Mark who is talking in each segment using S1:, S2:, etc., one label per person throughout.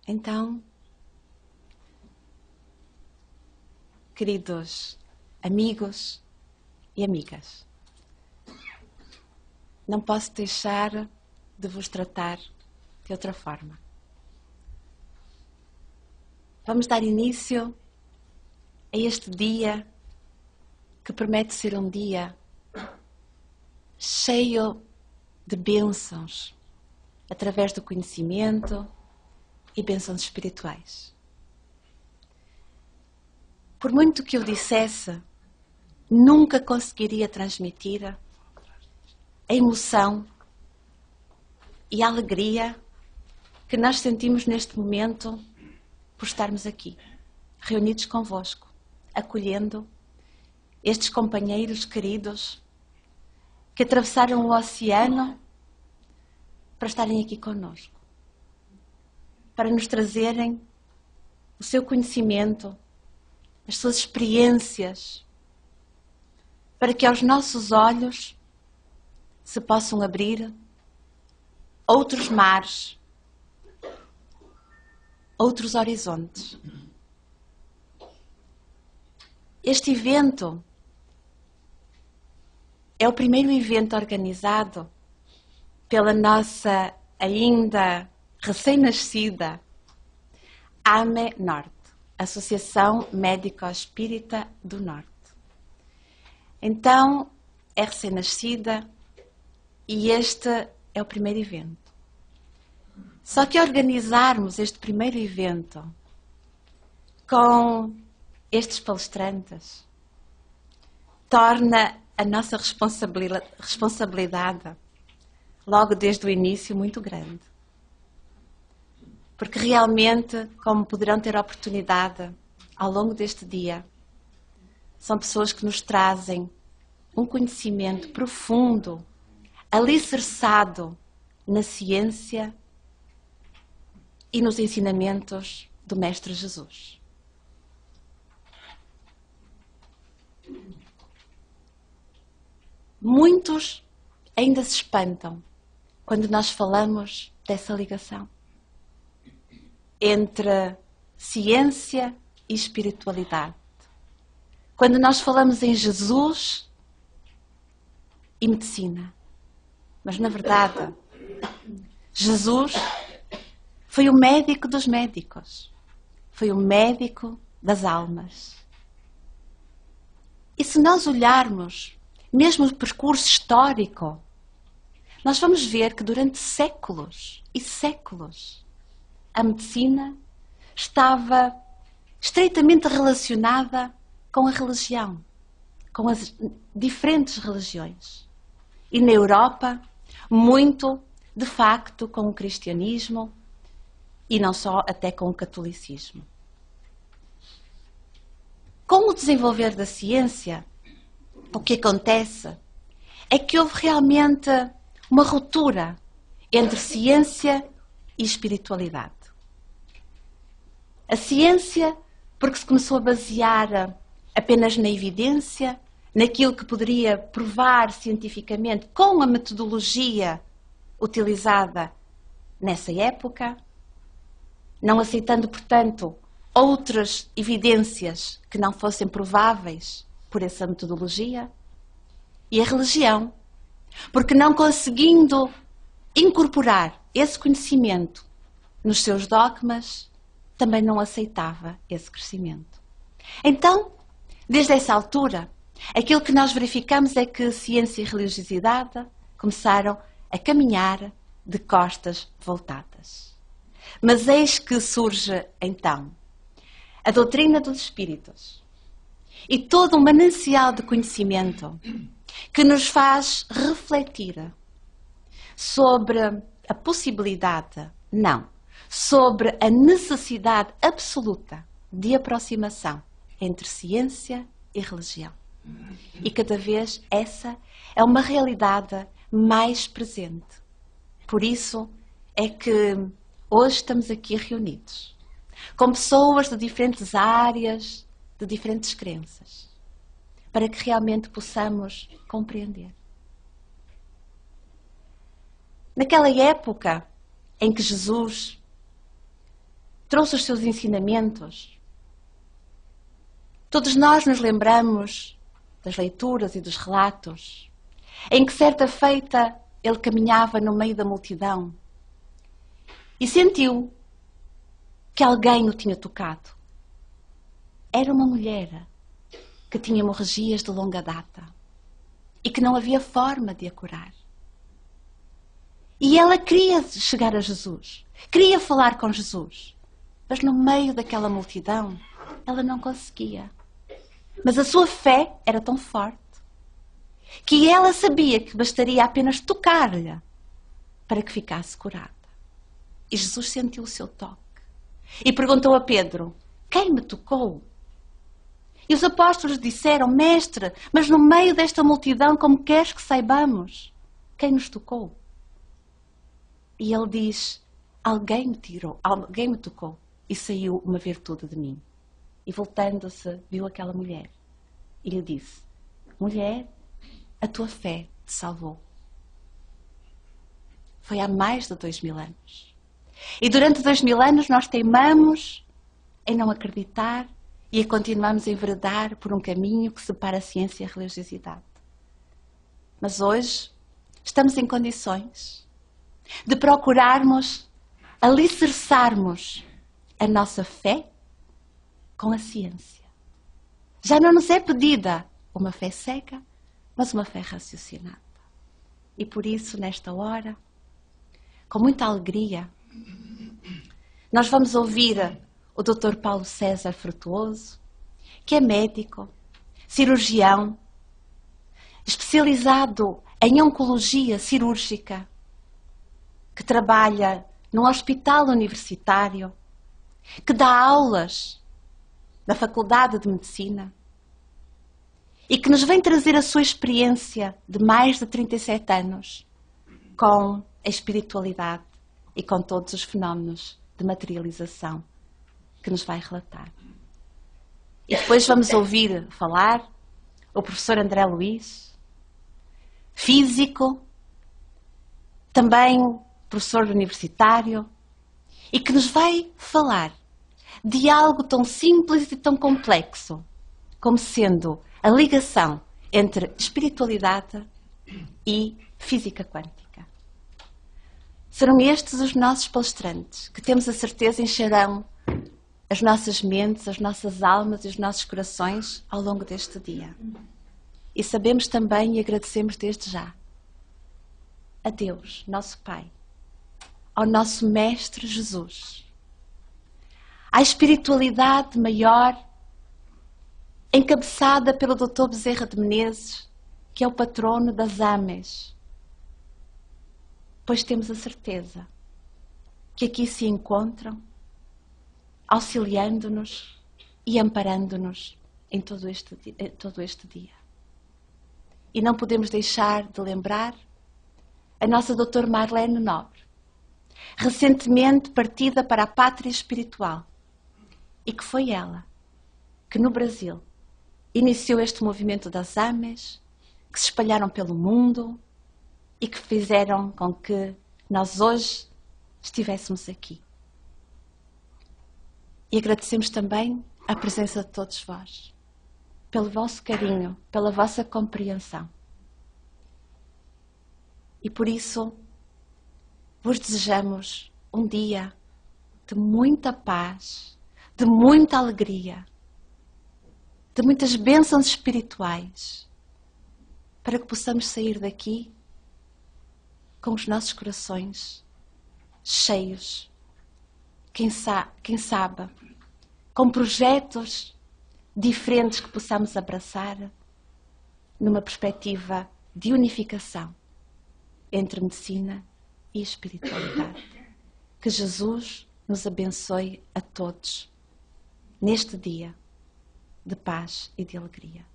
S1: Então, queridos amigos e amigas, não posso deixar de vos tratar de outra forma. Vamos dar início a este dia que promete ser um dia cheio de bênçãos, através do conhecimento e bênçãos espirituais. Por muito que eu dissesse, nunca conseguiria transmitir a emoção e a alegria que nós sentimos neste momento por estarmos aqui, reunidos convosco, acolhendo estes companheiros queridos que atravessaram o oceano para estarem aqui conosco, para nos trazerem o seu conhecimento, as suas experiências, para que aos nossos olhos se possam abrir outros mares, outros horizontes. Este evento é o primeiro evento organizado pela nossa ainda recém-nascida AME Norte, Associação Médico-Espírita do Norte. Então, é recém-nascida e este é o primeiro evento. Só que organizarmos este primeiro evento com estes palestrantes torna a nossa responsabilidade logo desde o início muito grande. Porque realmente, como poderão ter a oportunidade ao longo deste dia, são pessoas que nos trazem um conhecimento profundo, alicerçado na ciência e nos ensinamentos do Mestre Jesus. Muitos ainda se espantam quando nós falamos dessa ligação entre ciência e espiritualidade. Quando nós falamos em Jesus e medicina. Mas, na verdade, Jesus foi o médico dos médicos. Foi o médico das almas. E se nós olharmos, mesmo o percurso histórico, nós vamos ver que durante séculos e séculos a medicina estava estreitamente relacionada com a religião, com as diferentes religiões. E na Europa, muito, de facto, com o cristianismo e não só, até com o catolicismo. Com o desenvolver da ciência, o que acontece é que houve realmente uma ruptura entre ciência e espiritualidade. A ciência, porque se começou a basear apenas na evidência, naquilo que poderia provar cientificamente com a metodologia utilizada nessa época, não aceitando, portanto, outras evidências que não fossem prováveis por essa metodologia, e a religião, porque não conseguindo incorporar esse conhecimento nos seus dogmas, também não aceitava esse crescimento. Então, desde essa altura, aquilo que nós verificamos é que ciência e religiosidade começaram a caminhar de costas voltadas. Mas eis que surge, então, a doutrina dos espíritos e todo um manancial de conhecimento que nos faz refletir sobre a possibilidade, não, sobre a necessidade absoluta de aproximação entre ciência e religião. E cada vez essa é uma realidade mais presente. Por isso é que hoje estamos aqui reunidos, com pessoas de diferentes áreas, de diferentes crenças, para que realmente possamos compreender. Naquela época em que Jesus trouxe os seus ensinamentos. Todos nós nos lembramos das leituras e dos relatos em que certa feita ele caminhava no meio da multidão e sentiu que alguém o tinha tocado. Era uma mulher que tinha hemorragias de longa data e que não havia forma de a curar. E ela queria chegar a Jesus, queria falar com Jesus, mas no meio daquela multidão ela não conseguia. Mas a sua fé era tão forte que ela sabia que bastaria apenas tocar-lhe para que ficasse curada. E Jesus sentiu o seu toque e perguntou a Pedro: quem me tocou? E os apóstolos disseram: Mestre, mas no meio desta multidão, como queres que saibamos? Quem nos tocou? E ele diz: alguém me tocou e saiu uma virtude de mim. E voltando-se, viu aquela mulher e lhe disse: mulher, a tua fé te salvou. Foi há mais de 2000 anos. E durante 2000 anos nós teimamos em não acreditar e continuamos a enveredar por um caminho que separa a ciência e a religiosidade. Mas hoje estamos em condições de procurarmos alicerçarmos a nossa fé com a ciência. Já não nos é pedida uma fé cega, mas uma fé raciocinada. E por isso, nesta hora, com muita alegria, nós vamos ouvir o Dr. Paulo César Frutuoso, que é médico, cirurgião, especializado em oncologia cirúrgica, que trabalha num hospital universitário, que dá aulas na Faculdade de Medicina e que nos vem trazer a sua experiência de mais de 37 anos com a espiritualidade e com todos os fenómenos de materialização que nos vai relatar. E depois vamos ouvir falar o professor André Luiz, físico, também professor universitário, e que nos vai falar de algo tão simples e tão complexo como sendo a ligação entre espiritualidade e física quântica. Serão estes os nossos palestrantes, que temos a certeza encherão as nossas mentes, as nossas almas e os nossos corações ao longo deste dia. E sabemos também e agradecemos desde já a Deus, nosso Pai, ao nosso Mestre Jesus, à espiritualidade maior, encabeçada pelo Dr. Bezerra de Menezes, que é o patrono das AMES, pois temos a certeza que aqui se encontram, auxiliando-nos e amparando-nos em todo este dia. E não podemos deixar de lembrar a nossa doutora Marlene Nobre, recentemente partida para a pátria espiritual, e que foi ela que no Brasil iniciou este movimento das AMES, que se espalharam pelo mundo e que fizeram com que nós hoje estivéssemos aqui. E agradecemos também a presença de todos vós, pelo vosso carinho, pela vossa compreensão. E por isso vos desejamos um dia de muita paz, de muita alegria, de muitas bênçãos espirituais, para que possamos sair daqui com os nossos corações cheios, quem sabe, com projetos diferentes que possamos abraçar numa perspectiva de unificação entre medicina e espiritualidade. Que Jesus nos abençoe a todos neste dia de paz e de alegria.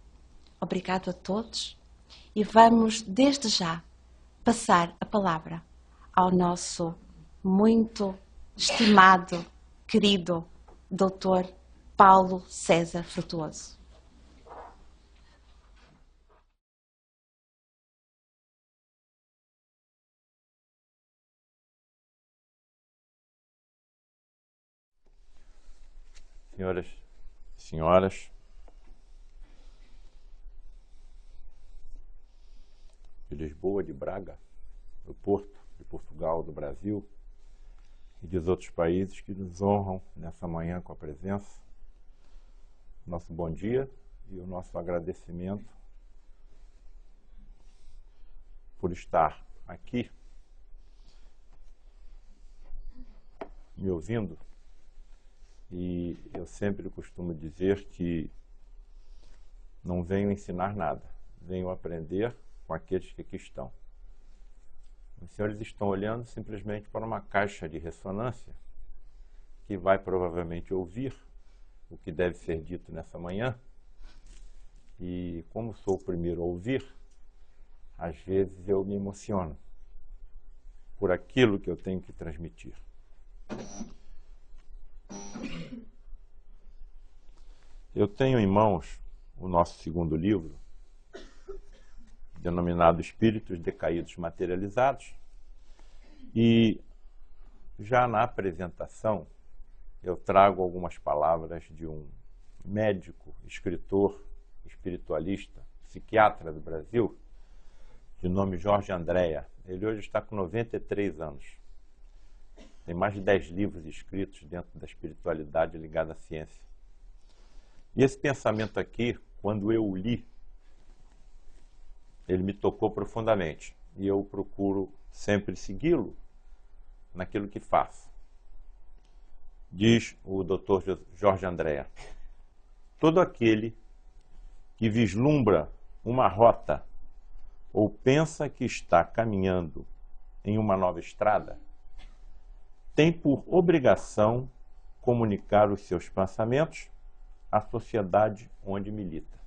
S1: Obrigado a todos e vamos desde já passar a palavra ao nosso muito estimado, querido Dr. Paulo César Frutuoso.
S2: senhoras e senhoras. De Lisboa, de Braga, do Porto, de Portugal, do Brasil e dos outros países que nos honram nessa manhã com a presença. Nosso bom dia e o nosso agradecimento por estar aqui me ouvindo. E eu sempre costumo dizer que não venho ensinar nada, venho aprender com aqueles que aqui estão. Os senhores estão olhando simplesmente para uma caixa de ressonância que vai provavelmente ouvir o que deve ser dito nessa manhã. E como sou o primeiro a ouvir, às vezes eu me emociono por aquilo que eu tenho que transmitir. Eu tenho em mãos o nosso segundo livro, denominado Espíritos Decaídos Materializados, e já na apresentação eu trago algumas palavras de um médico, escritor, espiritualista, psiquiatra do Brasil, de nome Jorge Andréa. Ele hoje está com 93 anos. Tem mais de 10 livros escritos dentro da espiritualidade ligada à ciência. E esse pensamento aqui, quando eu o li, ele me tocou profundamente. E eu procuro sempre segui-lo naquilo que faço. Diz o Dr. Jorge Andréa: todo aquele que vislumbra uma rota ou pensa que está caminhando em uma nova estrada, tem por obrigação comunicar os seus pensamentos à sociedade onde milita.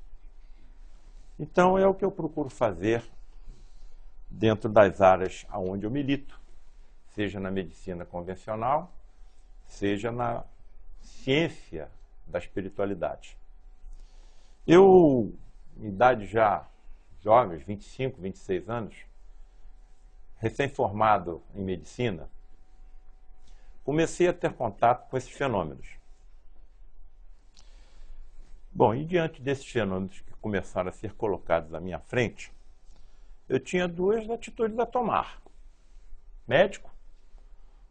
S2: Então é o que eu procuro fazer dentro das áreas onde eu milito, seja na medicina convencional, seja na ciência da espiritualidade. Eu, em idade já jovem, 25, 26 anos, recém-formado em medicina, comecei a ter contato com esses fenômenos. Bom, e diante desses fenômenos que começaram a ser colocados à minha frente, eu tinha duas atitudes a tomar. Médico,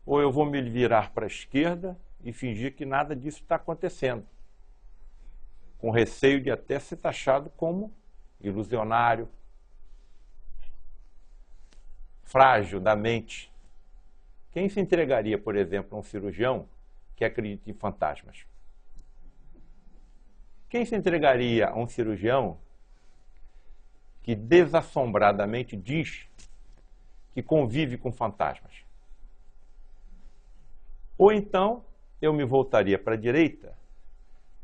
S2: ou eu vou me virar para a esquerda e fingir que nada disso está acontecendo, com receio de até ser taxado como ilusionário, frágil da mente. Quem se entregaria, por exemplo, a um cirurgião que acredita em fantasmas? Quem se entregaria a um cirurgião que desassombradamente diz que convive com fantasmas? Ou então eu me voltaria para a direita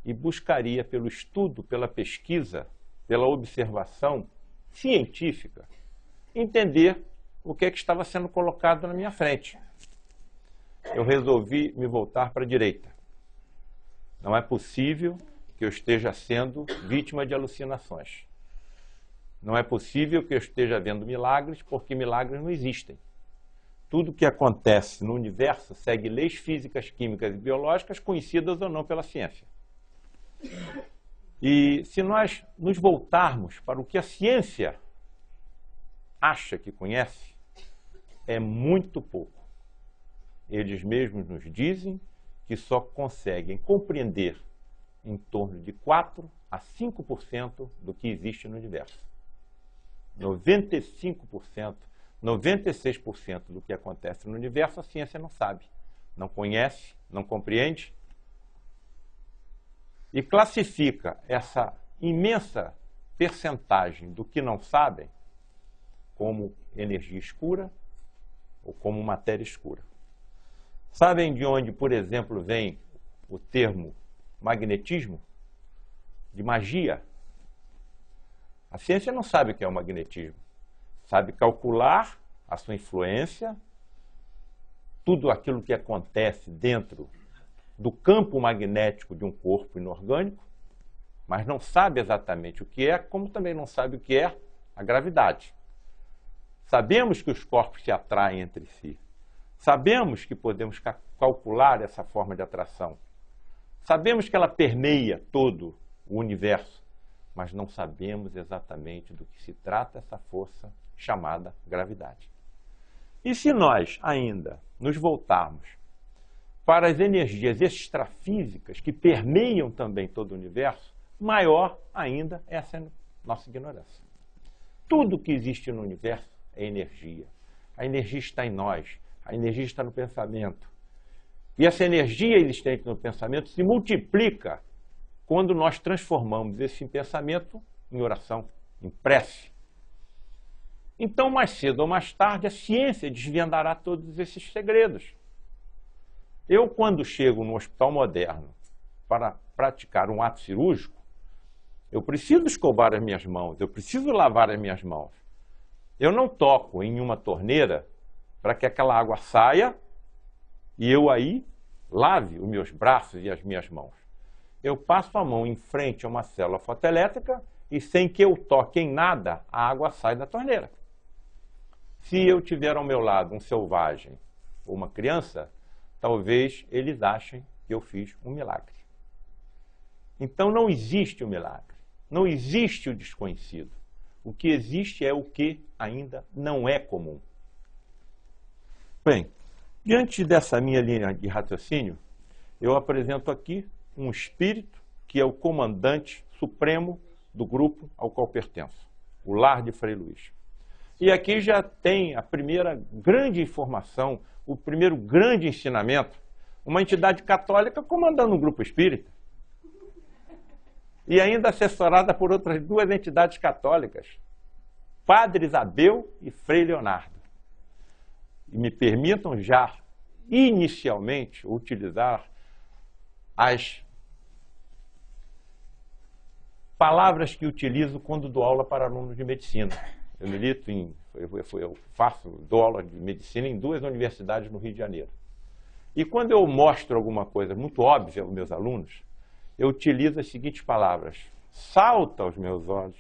S2: e buscaria pelo estudo, pela pesquisa, pela observação científica, entender o que é que estava sendo colocado na minha frente. Eu resolvi me voltar para a direita. Não é possível que eu esteja sendo vítima de alucinações. Não é possível que eu esteja vendo milagres, porque milagres não existem. Tudo que acontece no universo segue leis físicas, químicas e biológicas, conhecidas ou não pela ciência. E se nós nos voltarmos para o que a ciência acha que conhece, é muito pouco. Eles mesmos nos dizem que só conseguem compreender em torno de 4 a 5% do que existe no universo. 95%, 96% do que acontece no universo a ciência não sabe, não conhece, não compreende e classifica essa imensa percentagem do que não sabem como energia escura ou como matéria escura. Sabem de onde, por exemplo, vem o termo magnetismo? De magia. A ciência não sabe o que é o magnetismo. Sabe calcular a sua influência, tudo aquilo que acontece dentro do campo magnético de um corpo inorgânico, mas não sabe exatamente o que é, como também não sabe o que é a gravidade. Sabemos que os corpos se atraem entre si. Sabemos que podemos calcular essa forma de atração. Sabemos que ela permeia todo o universo, mas não sabemos exatamente do que se trata essa força chamada gravidade. E se nós ainda nos voltarmos para as energias extrafísicas que permeiam também todo o universo, maior ainda é essa nossa ignorância. Tudo que existe no universo é energia. A energia está em nós, a energia está no pensamento. E essa energia existente no pensamento se multiplica quando nós transformamos esse pensamento em oração, em prece. Então, mais cedo ou mais tarde, a ciência desvendará todos esses segredos. Eu, quando chego no hospital moderno para praticar um ato cirúrgico, eu preciso escovar as minhas mãos, eu preciso lavar as minhas mãos. Eu não toco em uma torneira para que aquela água saia e eu aí lave os meus braços e as minhas mãos. Eu passo a mão em frente a uma célula fotoelétrica e sem que eu toque em nada, a água sai da torneira. Se eu tiver ao meu lado um selvagem ou uma criança, talvez eles achem que eu fiz um milagre. Então não existe o milagre, não existe o desconhecido. O que existe é o que ainda não é comum. Bem, diante dessa minha linha de raciocínio, eu apresento aqui um espírito que é o comandante supremo do grupo ao qual pertenço, o Lar de Frei Luís. E aqui já tem a primeira grande informação, o primeiro grande ensinamento, uma entidade católica comandando um grupo espírita. E ainda assessorada por outras duas entidades católicas, Padre Isabel e Frei Leonardo. E me permitam já, inicialmente, utilizar as palavras que utilizo quando dou aula para alunos de medicina. Dou aula de medicina em 2 universidades no Rio de Janeiro. E quando eu mostro alguma coisa muito óbvia aos meus alunos, eu utilizo as seguintes palavras: salta aos meus olhos,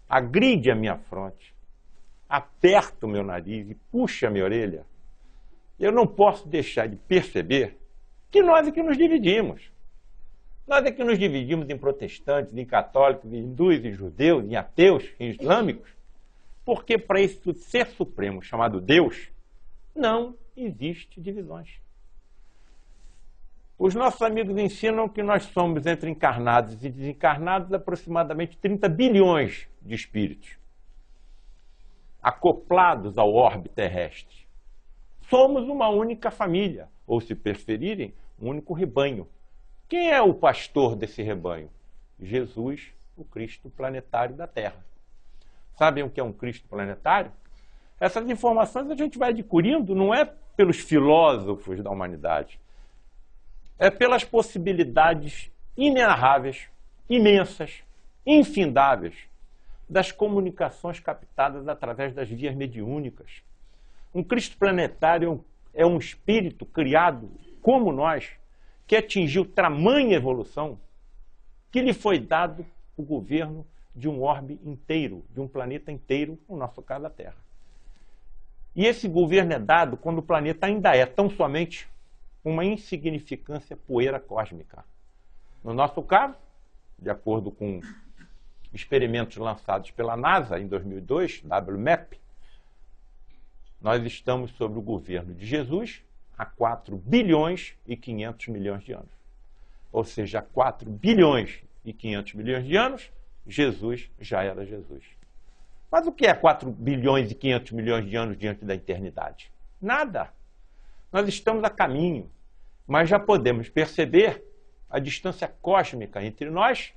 S2: agride a minha fronte, aperta o meu nariz e puxa a minha orelha. Eu não posso deixar de perceber que nós é que nos dividimos. Nós é que nos dividimos em protestantes, em católicos, em hindus, em judeus, em ateus, em islâmicos, porque para esse ser supremo chamado Deus, não existe divisões. Os nossos amigos ensinam que nós somos, entre encarnados e desencarnados, aproximadamente 30 bilhões de espíritos, acoplados ao orbe terrestre. Somos uma única família, ou, se preferirem, um único rebanho. Quem é o pastor desse rebanho? Jesus, o Cristo planetário da Terra. Sabem o que é um Cristo planetário? Essas informações a gente vai adquirindo não é pelos filósofos da humanidade, é pelas possibilidades inenarráveis, imensas, infindáveis, das comunicações captadas através das vias mediúnicas. Um Cristo planetário é um espírito criado como nós, que atingiu tamanha evolução, que lhe foi dado o governo de um orbe inteiro, de um planeta inteiro, no nosso caso a Terra. E esse governo é dado quando o planeta ainda é tão somente uma insignificância poeira cósmica. No nosso caso, de acordo com experimentos lançados pela NASA em 2002, WMAP, nós estamos sob o governo de Jesus há 4 bilhões e 500 milhões de anos. Ou seja, há 4 bilhões e 500 milhões de anos, Jesus já era Jesus. Mas o que é 4 bilhões e 500 milhões de anos diante da eternidade? Nada. Nós estamos a caminho, mas já podemos perceber a distância cósmica entre nós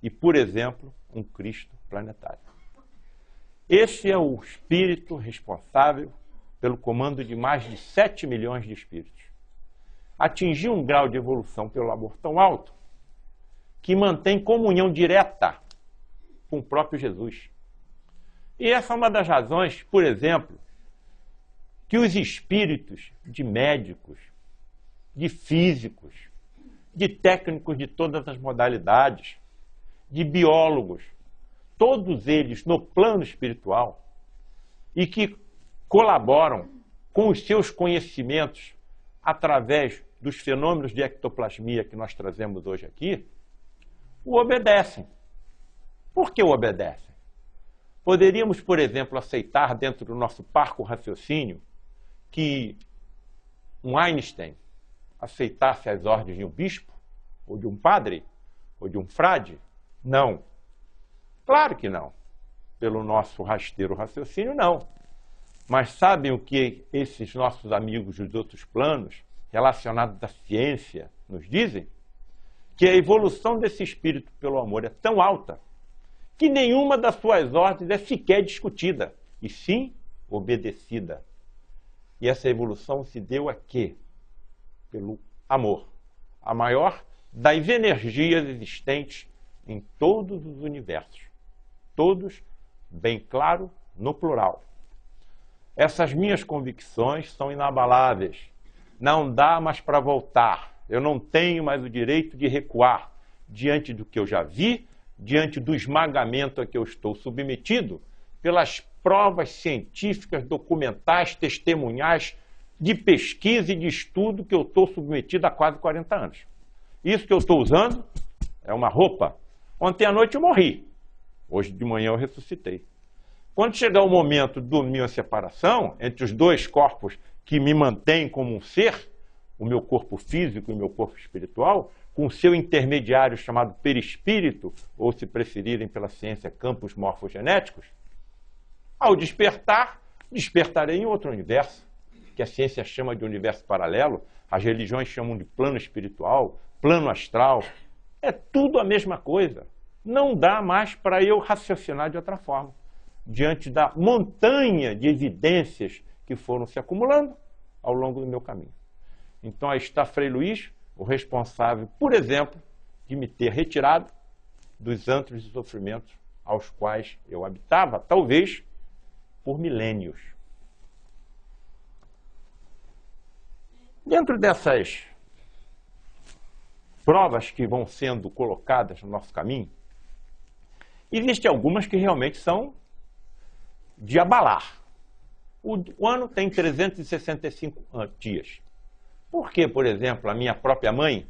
S2: e, por exemplo, um Cristo planetário. Esse é o espírito responsável pelo comando de mais de 7 milhões de espíritos. Atingiu um grau de evolução pelo amor tão alto que mantém comunhão direta com o próprio Jesus. E essa é uma das razões, por exemplo, que os espíritos de médicos, de físicos, de técnicos de todas as modalidades, de biólogos, todos eles no plano espiritual, e que colaboram com os seus conhecimentos através dos fenômenos de ectoplasmia que nós trazemos hoje aqui, o obedecem. Por que o obedecem? Poderíamos, por exemplo, aceitar dentro do nosso parco raciocínio que um Einstein aceitasse as ordens de um bispo, ou de um padre, ou de um frade? Não. Claro que não. Pelo nosso rasteiro raciocínio, não. Mas sabem o que esses nossos amigos dos outros planos, relacionados à ciência, nos dizem? Que a evolução desse espírito pelo amor é tão alta que nenhuma das suas ordens é sequer discutida, e sim obedecida. E essa evolução se deu a quê? Pelo amor, a maior das energias existentes em todos os universos. Todos, bem claro, no plural. Essas minhas convicções são inabaláveis. Não dá mais para voltar. Eu não tenho mais o direito de recuar diante do que eu já vi, diante do esmagamento a que eu estou submetido, pelas provas científicas, documentais, testemunhais, de pesquisa e de estudo que eu estou submetido há quase 40 anos. Isso que eu estou usando é uma roupa. Ontem à noite eu morri. Hoje de manhã eu ressuscitei. Quando chegar o momento da minha separação entre os dois corpos que me mantêm como um ser, o meu corpo físico e o meu corpo espiritual, com o seu intermediário chamado perispírito, ou se preferirem pela ciência, campos morfogenéticos, ao despertar, despertarei em outro universo, que a ciência chama de universo paralelo, as religiões chamam de plano espiritual, plano astral. É tudo a mesma coisa. Não dá mais para eu raciocinar de outra forma, diante da montanha de evidências que foram se acumulando ao longo do meu caminho. Então aí está Frei Luís, o responsável, por exemplo, de me ter retirado dos antros de sofrimentos aos quais eu habitava, talvez por milênios. Dentro dessas provas que vão sendo colocadas no nosso caminho, existem algumas que realmente são de abalar. O ano tem 365 dias. Por que, por exemplo, a minha própria mãe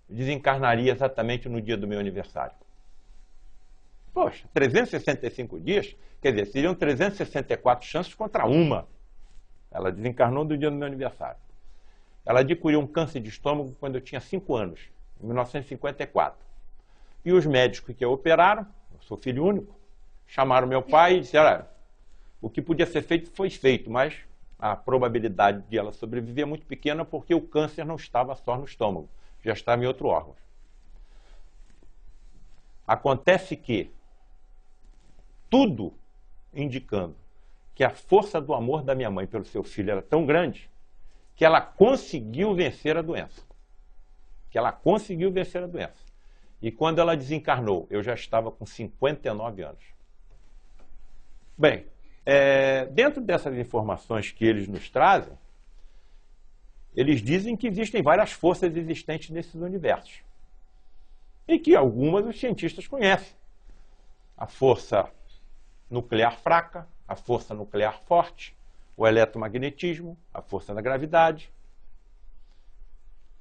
S2: desencarnaria exatamente no dia do meu aniversário? Poxa, 365 dias, quer dizer, seriam 364 chances contra uma. Ela desencarnou no dia do meu aniversário. Ela adquiriu um câncer de estômago quando eu tinha 5 anos, em 1954. E os médicos que a operaram, eu sou filho único, chamaram meu pai e disseram, olha, o que podia ser feito foi feito, mas a probabilidade de ela sobreviver é muito pequena porque o câncer não estava só no estômago, já estava em outro órgão. Acontece que tudo indicando que a força do amor da minha mãe pelo seu filho era tão grande que ela conseguiu vencer a doença. E quando ela desencarnou, eu já estava com 59 anos. Bem, dentro dessas informações que eles nos trazem, eles dizem que existem várias forças existentes nesses universos. E que algumas os cientistas conhecem. A força nuclear fraca, a força nuclear forte, o eletromagnetismo, a força da gravidade.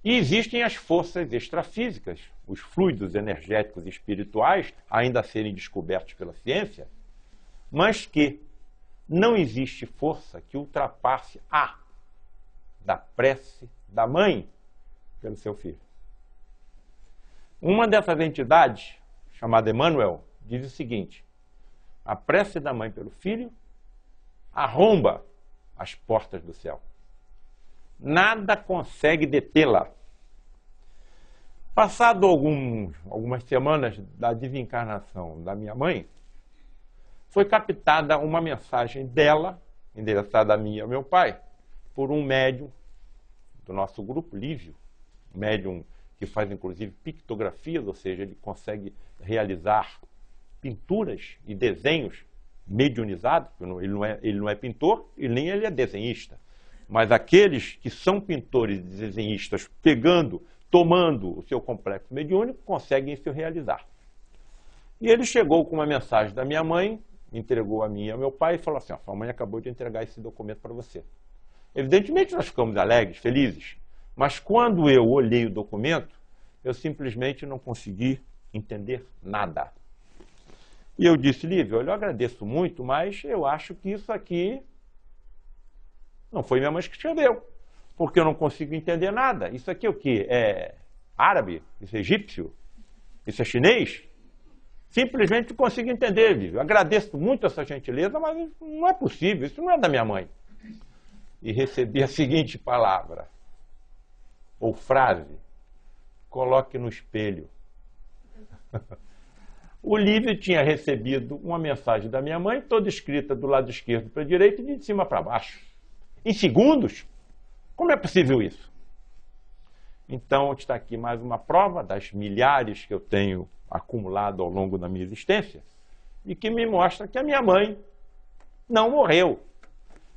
S2: E existem as forças extrafísicas, os fluidos energéticos e espirituais, ainda a serem descobertos pela ciência, mas que não existe força que ultrapasse a da prece da mãe pelo seu filho. Uma dessas entidades, chamada Emmanuel, diz o seguinte: a prece da mãe pelo filho arromba as portas do céu. Nada consegue detê-la. Passado algumas semanas da desencarnação da minha mãe, foi captada uma mensagem dela, endereçada a mim e ao meu pai, por um médium do nosso grupo, Lívio, médium que faz inclusive pictografias, ou seja, ele consegue realizar pinturas e desenhos mediunizados. Ele não é pintor e nem ele é desenhista. Mas aqueles que são pintores e desenhistas, tomando o seu complexo mediúnico, conseguem se realizar. E ele chegou com uma mensagem da minha mãe, entregou a mim e ao meu pai e falou assim: sua mãe acabou de entregar esse documento para você. Evidentemente nós ficamos alegres, felizes, Mas quando eu olhei o documento, eu simplesmente não consegui entender nada. E eu disse, Lívia, eu agradeço muito, mas eu acho que isso aqui não foi minha mãe que escreveu, porque eu não consigo entender nada. Isso aqui é o quê? É árabe? Isso é egípcio? Isso é chinês? Simplesmente não consigo entender, Lívia. Eu agradeço muito essa gentileza, mas não é possível, isso não é da minha mãe. E recebi a seguinte palavra, ou frase, coloque no espelho. O Lívio tinha recebido uma mensagem da minha mãe, toda escrita do lado esquerdo para a direita e de cima para baixo. Em segundos? Como é possível isso? Então, está aqui mais uma prova das milhares que eu tenho acumulado ao longo da minha existência e que me mostra que a minha mãe não morreu.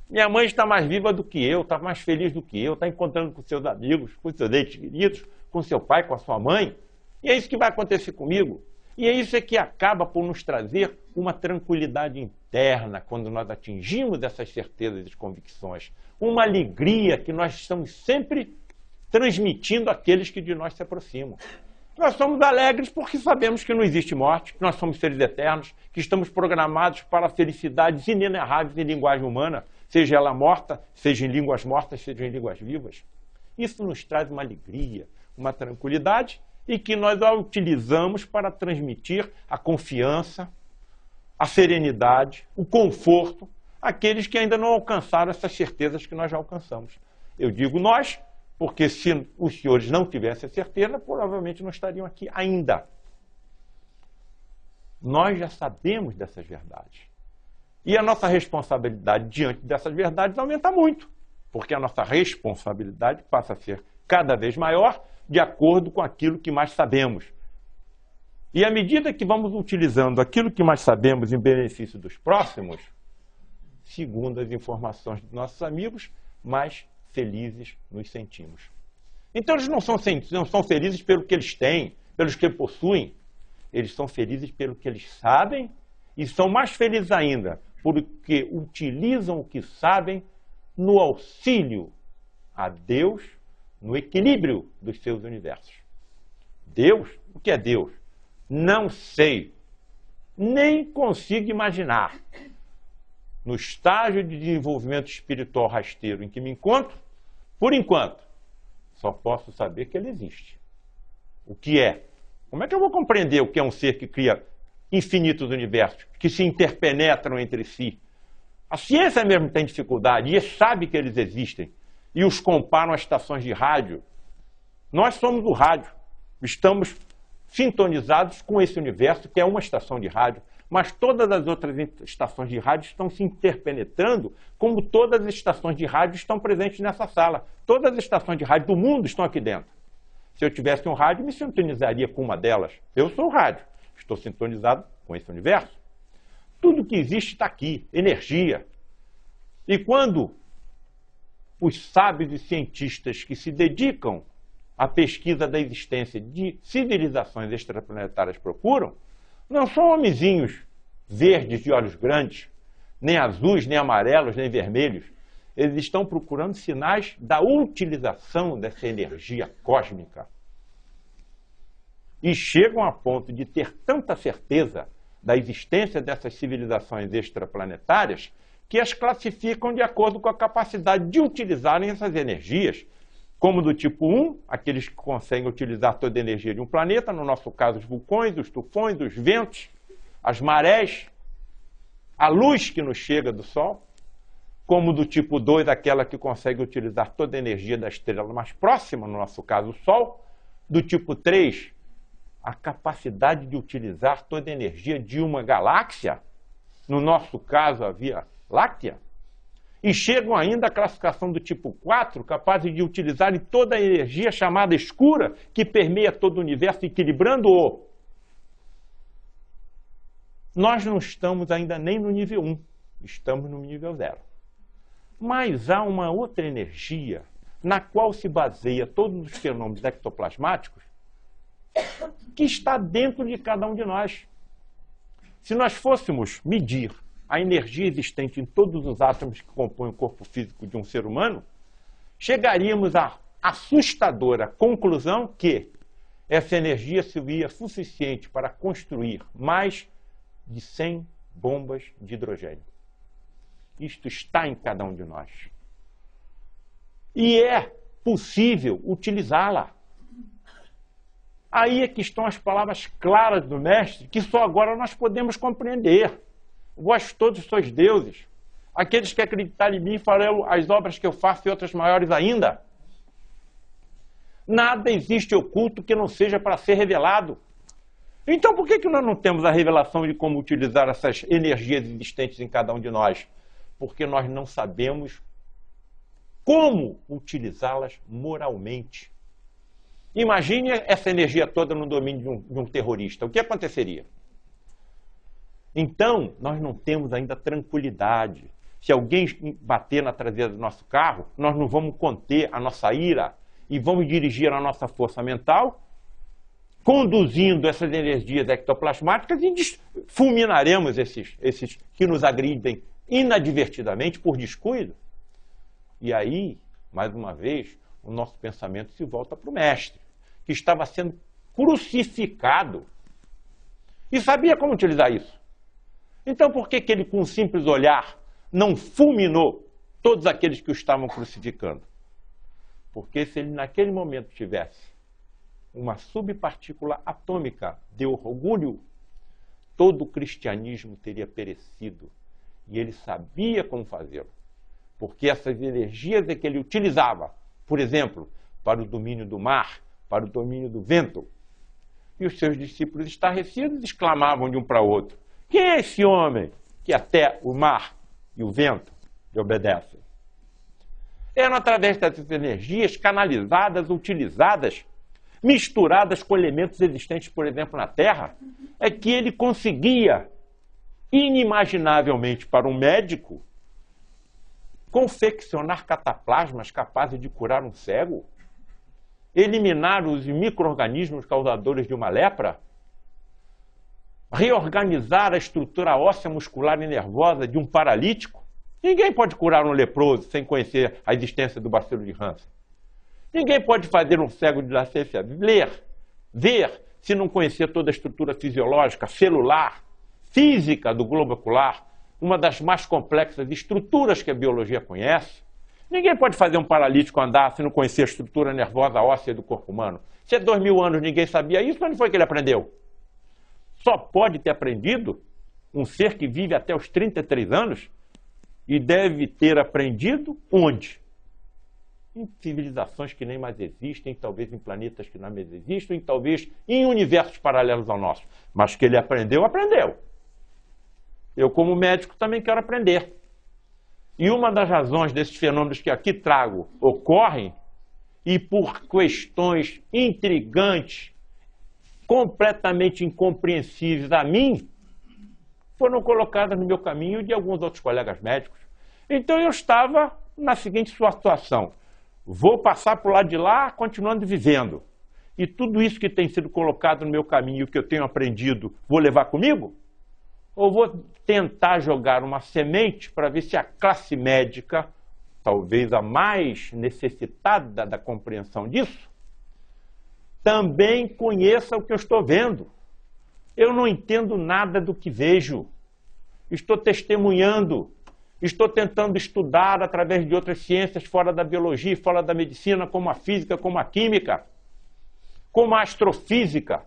S2: Minha mãe está mais viva do que eu, está mais feliz do que eu, está encontrando com seus amigos, com seus entes queridos, com seu pai, com a sua mãe. E é isso que vai acontecer comigo. E é isso que acaba por nos trazer uma tranquilidade interna quando nós atingimos essas certezas e convicções. Uma alegria que nós estamos sempre transmitindo àqueles que de nós se aproximam. Nós somos alegres porque sabemos que não existe morte, que nós somos seres eternos, que estamos programados para felicidades inenarráveis em linguagem humana, seja ela morta, seja em línguas mortas, seja em línguas vivas. Isso nos traz uma alegria, uma tranquilidade e que nós a utilizamos para transmitir a confiança, a serenidade, o conforto àqueles que ainda não alcançaram essas certezas que nós já alcançamos. Eu digo nós, porque se os senhores não tivessem a certeza, provavelmente não estariam aqui ainda. Nós já sabemos dessas verdades. E a nossa responsabilidade diante dessas verdades aumenta muito, porque a nossa responsabilidade passa a ser cada vez maior de acordo com aquilo que mais sabemos. E à medida que vamos utilizando aquilo que mais sabemos em benefício dos próximos, segundo as informações dos nossos amigos, mais felizes nos sentimos. Então eles não são felizes pelo que eles têm, pelos que possuem. Eles são felizes pelo que eles sabem e são mais felizes ainda porque utilizam o que sabem no auxílio a Deus, no equilíbrio dos seus universos. Deus? O que é Deus? Não sei. Nem consigo imaginar. No estágio de desenvolvimento espiritual rasteiro em que me encontro, por enquanto, só posso saber que ele existe. O que é? Como é que eu vou compreender o que é um ser que cria infinitos universos, que se interpenetram entre si? A ciência mesmo tem dificuldade e sabe que eles existem e os comparam a estações de rádio. Nós somos o rádio, estamos sintonizados com esse universo que é uma estação de rádio, mas todas as outras estações de rádio estão se interpenetrando, como todas as estações de rádio estão presentes nessa sala. Todas as estações de rádio do mundo estão aqui dentro. Se eu tivesse um rádio, me sintonizaria com uma delas. Eu sou o rádio, estou sintonizado com esse universo. Tudo que existe está aqui, energia. E quando os sábios e cientistas que se dedicam à pesquisa da existência de civilizações extraplanetárias procuram, não são homenzinhos verdes de olhos grandes, nem azuis, nem amarelos, nem vermelhos. Eles estão procurando sinais da utilização dessa energia cósmica. E chegam a ponto de ter tanta certeza da existência dessas civilizações extraplanetárias que as classificam de acordo com a capacidade de utilizarem essas energias, como do tipo 1, aqueles que conseguem utilizar toda a energia de um planeta, no nosso caso os vulcões, os tufões, os ventos, as marés, a luz que nos chega do Sol, como do tipo 2, aquela que consegue utilizar toda a energia da estrela mais próxima, no nosso caso o Sol, do tipo 3, a capacidade de utilizar toda a energia de uma galáxia, no nosso caso a Via Láctea, e chegam ainda à classificação do tipo 4, capazes de utilizarem toda a energia chamada escura, que permeia todo o universo, equilibrando-o. Nós não estamos ainda nem no nível 1, estamos no nível 0. Mas há uma outra energia, na qual se baseia todos os fenômenos ectoplasmáticos, que está dentro de cada um de nós. Se nós fôssemos medir a energia existente em todos os átomos que compõem o corpo físico de um ser humano, chegaríamos a assustadora conclusão que essa energia seria suficiente para construir mais de 100 bombas de hidrogênio. Isto está em cada um de nós. E é possível utilizá-la. Aí é que estão as palavras claras do Mestre, que só agora nós podemos compreender. Vós todos sois deuses. Aqueles que acreditarem em mim farão as obras que eu faço e outras maiores ainda. Nada existe oculto que não seja para ser revelado. Então por que nós não temos a revelação de como utilizar essas energias existentes em cada um de nós? Porque nós não sabemos como utilizá-las moralmente. Imagine essa energia toda no domínio de um terrorista. O que aconteceria? Então, nós não temos ainda tranquilidade. Se alguém bater na traseira do nosso carro, nós não vamos conter a nossa ira e vamos dirigir a nossa força mental, conduzindo essas energias ectoplasmáticas e fulminaremos esses que nos agridem inadvertidamente por descuido. E aí, mais uma vez, o nosso pensamento se volta para o Mestre, que estava sendo crucificado e sabia como utilizar isso. Então, por que ele, com um simples olhar, não fulminou todos aqueles que o estavam crucificando? Porque se ele, naquele momento, tivesse uma subpartícula atômica de orgulho, todo o cristianismo teria perecido. E ele sabia como fazê-lo. Porque essas energias é que ele utilizava, por exemplo, para o domínio do mar, para o domínio do vento. E os seus discípulos estarrecidos exclamavam de um para o outro: quem é esse homem que até o mar e o vento lhe obedecem? Eram através dessas energias canalizadas, utilizadas, misturadas com elementos existentes, por exemplo, na Terra, é que ele conseguia, inimaginavelmente para um médico, confeccionar cataplasmas capazes de curar um cego, eliminar os micro-organismos causadores de uma lepra, reorganizar a estrutura óssea, muscular e nervosa de um paralítico. Ninguém pode curar um leproso sem conhecer a existência do bacilo de Hansen. Ninguém pode fazer um cego de nascença ver, se não conhecer toda a estrutura fisiológica, celular, física do globo ocular, uma das mais complexas estruturas que a biologia conhece. Ninguém pode fazer um paralítico andar se não conhecer a estrutura nervosa óssea do corpo humano. Se há 2000 anos ninguém sabia isso, onde foi que ele aprendeu? Só pode ter aprendido um ser que vive até os 33 anos e deve ter aprendido onde? Em civilizações que nem mais existem, talvez em planetas que não mais existem, talvez em universos paralelos ao nosso. Mas que ele aprendeu, aprendeu. Eu, como médico, também quero aprender. E uma das razões desses fenômenos que aqui trago ocorrem, e por questões intrigantes, completamente incompreensíveis a mim, foram colocadas no meu caminho de alguns outros colegas médicos. Então eu estava na seguinte situação: vou passar para o lado de lá, continuando vivendo. E tudo isso que tem sido colocado no meu caminho, que eu tenho aprendido, vou levar comigo? Ou vou tentar jogar uma semente para ver se a classe médica, talvez a mais necessitada da compreensão disso, também conheça o que eu estou vendo. Eu não entendo nada do que vejo. Estou testemunhando. Estou tentando estudar através de outras ciências fora da biologia, fora da medicina, como a física, como a química, como a astrofísica.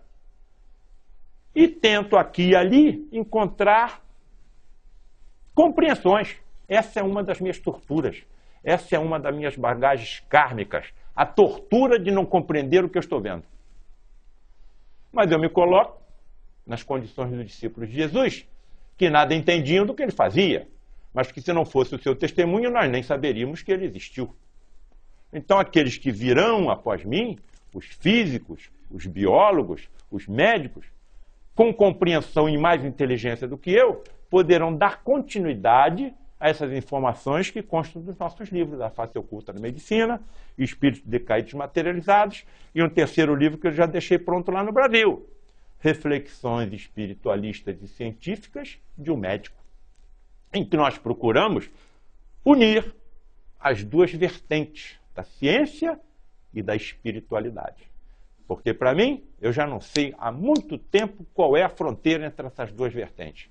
S2: E tento aqui e ali encontrar compreensões. Essa é uma das minhas torturas. Essa é uma das minhas bagagens kármicas. A tortura de não compreender o que eu estou vendo. Mas eu me coloco nas condições dos discípulos de Jesus, que nada entendiam do que ele fazia, mas que se não fosse o seu testemunho, nós nem saberíamos que ele existiu. Então aqueles que virão após mim, os físicos, os biólogos, os médicos, com compreensão e mais inteligência do que eu, poderão dar continuidade a essas informações que constam dos nossos livros, A Face Oculta da Medicina, Espíritos Decaídos Materializados, e um terceiro livro que eu já deixei pronto lá no Brasil, Reflexões Espiritualistas e Científicas de um Médico, em que nós procuramos unir as duas vertentes da ciência e da espiritualidade. Porque, para mim, eu já não sei há muito tempo qual é a fronteira entre essas duas vertentes.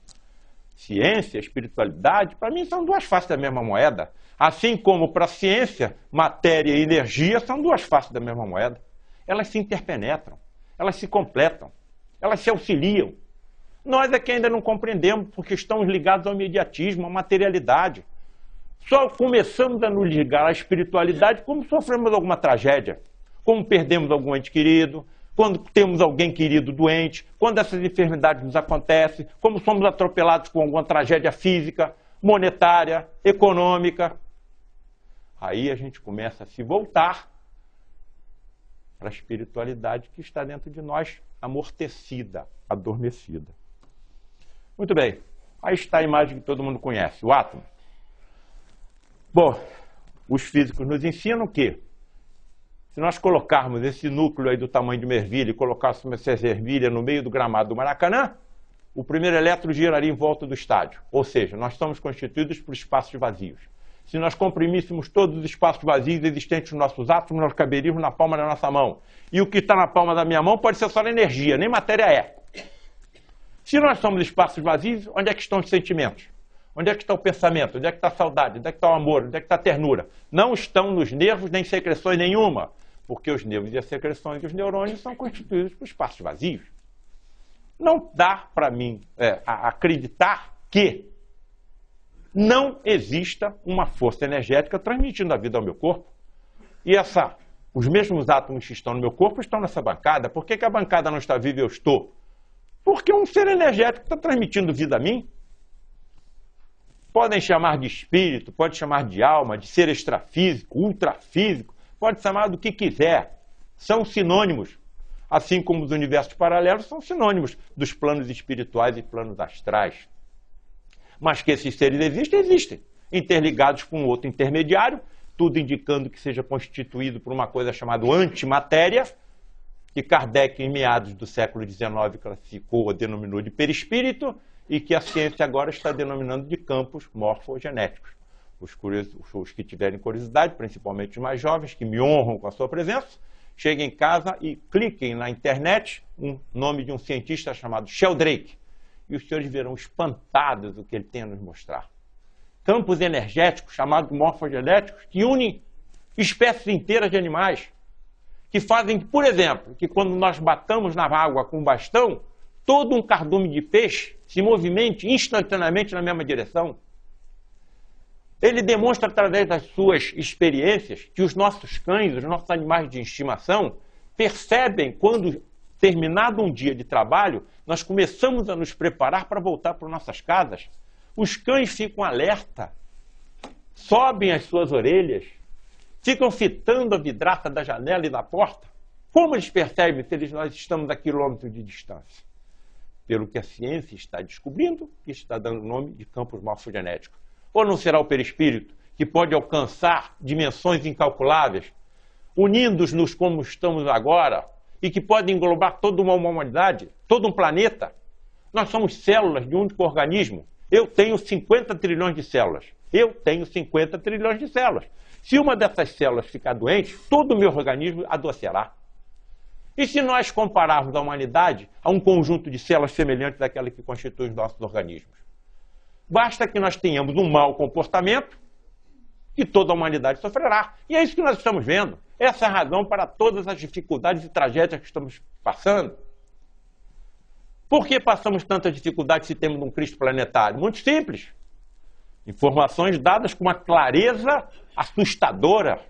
S2: Ciência, espiritualidade, para mim são duas faces da mesma moeda. Assim como para a ciência, matéria e energia são duas faces da mesma moeda. Elas se interpenetram, elas se completam, elas se auxiliam. Nós é que ainda não compreendemos porque estamos ligados ao imediatismo, à materialidade. Só começamos a nos ligar à espiritualidade quando sofremos alguma tragédia, como perdemos algum ente querido, quando temos alguém querido doente, quando essas enfermidades nos acontecem, como somos atropelados com alguma tragédia física, monetária, econômica. Aí a gente começa a se voltar para a espiritualidade que está dentro de nós, amortecida, adormecida. Muito bem, aí está a imagem que todo mundo conhece, o átomo. Bom, os físicos nos ensinam que se nós colocarmos esse núcleo aí do tamanho de uma ervilha e colocássemos essa ervilha no meio do gramado do Maracanã, o primeiro elétron giraria em volta do estádio. Ou seja, nós estamos constituídos por espaços vazios. Se nós comprimíssemos todos os espaços vazios existentes nos nossos átomos, nós caberíamos na palma da nossa mão. E o que está na palma da minha mão pode ser só energia, nem matéria é. Se nós somos espaços vazios, onde é que estão os sentimentos? Onde é que está o pensamento? Onde é que está a saudade? Onde é que está o amor? Onde é que está a ternura? Não estão nos nervos nem secreções nenhuma, porque os nervos e as secreções e os neurônios são constituídos por espaços vazios. Não dá para mim acreditar que não exista uma força energética transmitindo a vida ao meu corpo. E os mesmos átomos que estão no meu corpo estão nessa bancada. Por que a bancada não está viva e eu estou? Porque um ser energético está transmitindo vida a mim. Podem chamar de espírito, pode chamar de alma, de ser extrafísico, ultrafísico, pode chamar do que quiser. São sinônimos. Assim como os universos paralelos são sinônimos dos planos espirituais e planos astrais. Mas que esses seres existem, interligados com outro intermediário, tudo indicando que seja constituído por uma coisa chamada antimatéria, que Kardec, em meados do século XIX, classificou ou denominou de perispírito, e que a ciência agora está denominando de campos morfogenéticos. Os que tiverem curiosidade, principalmente os mais jovens, que me honram com a sua presença, cheguem em casa e cliquem na internet o nome de um cientista chamado Sheldrake, e os senhores verão espantados o que ele tem a nos mostrar. Campos energéticos, chamados morfogenéticos, que unem espécies inteiras de animais, que fazem, por exemplo, que quando nós batamos na água com um bastão, todo um cardume de peixe se movimente instantaneamente na mesma direção. Ele demonstra, através das suas experiências, que os nossos cães, os nossos animais de estimação, percebem quando, terminado um dia de trabalho, nós começamos a nos preparar para voltar para nossas casas. Os cães ficam alerta, sobem as suas orelhas, ficam fitando a vidraça da janela e da porta. Como eles percebem se nós estamos a quilômetros de distância? Pelo que a ciência está descobrindo, que está dando o nome de campos morfogenéticos. Ou não será o perispírito, que pode alcançar dimensões incalculáveis, unindo-nos como estamos agora, e que pode englobar toda uma humanidade, todo um planeta? Nós somos células de um único organismo. Eu tenho 50 trilhões de células. Eu tenho 50 trilhões de células. Se uma dessas células ficar doente, todo o meu organismo adoecerá. E se nós compararmos a humanidade a um conjunto de células semelhantes àquela que constitui os nossos organismos? Basta que nós tenhamos um mau comportamento e toda a humanidade sofrerá. E é isso que nós estamos vendo. Essa é a razão para todas as dificuldades e tragédias que estamos passando. Por que passamos tantas dificuldades se temos um Cristo planetário? Muito simples. Informações dadas com uma clareza assustadora,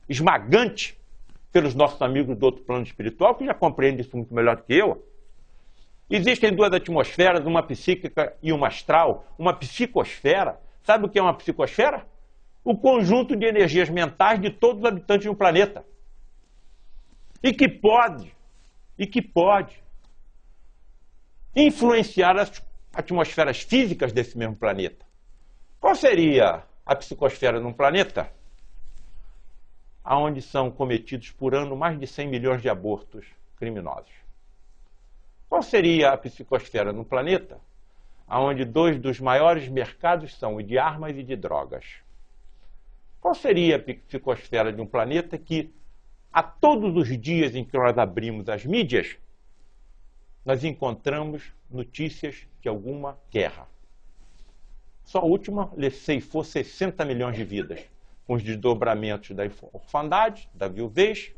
S2: esmagante, pelos nossos amigos do outro plano espiritual, que já compreendem isso muito melhor do que eu. Existem duas atmosferas, uma psíquica e uma astral. Uma psicosfera. Sabe o que é uma psicosfera? O conjunto de energias mentais de todos os habitantes de um planeta. E que pode influenciar as atmosferas físicas desse mesmo planeta. Qual seria a psicosfera de um planeta onde são cometidos por ano mais de 100 milhões de abortos criminosos? Qual seria a psicosfera de um planeta onde dois dos maiores mercados são o de armas e de drogas? Qual seria a psicosfera de um planeta que a todos os dias em que nós abrimos as mídias, nós encontramos notícias de alguma guerra. Só a última ceifou 60 milhões de vidas, com os desdobramentos da orfandade, da viuvez,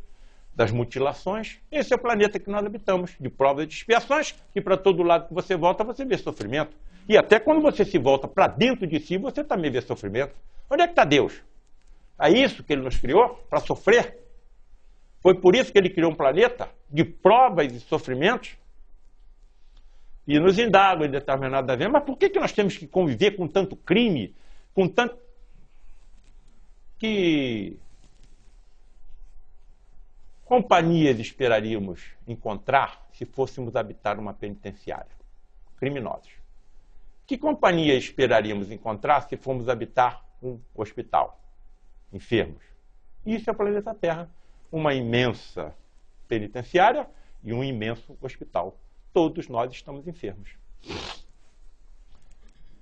S2: das mutilações. Esse é o planeta que nós habitamos, de provas e de expiações, e para todo lado que você volta, você vê sofrimento. E até quando você se volta para dentro de si, você também vê sofrimento. Onde é que está Deus? É isso que Ele nos criou? Para sofrer? Foi por isso que Ele criou um planeta de provas e sofrimentos? E nos indaga em determinada vez, mas por que nós temos que conviver com tanto crime, com tanto... Que companhias esperaríamos encontrar se fôssemos habitar uma penitenciária? Criminosos. Que companhia esperaríamos encontrar se fôssemos habitar um hospital? Enfermos. Isso é o planeta Terra. Uma imensa penitenciária e um imenso hospital. Todos nós estamos enfermos.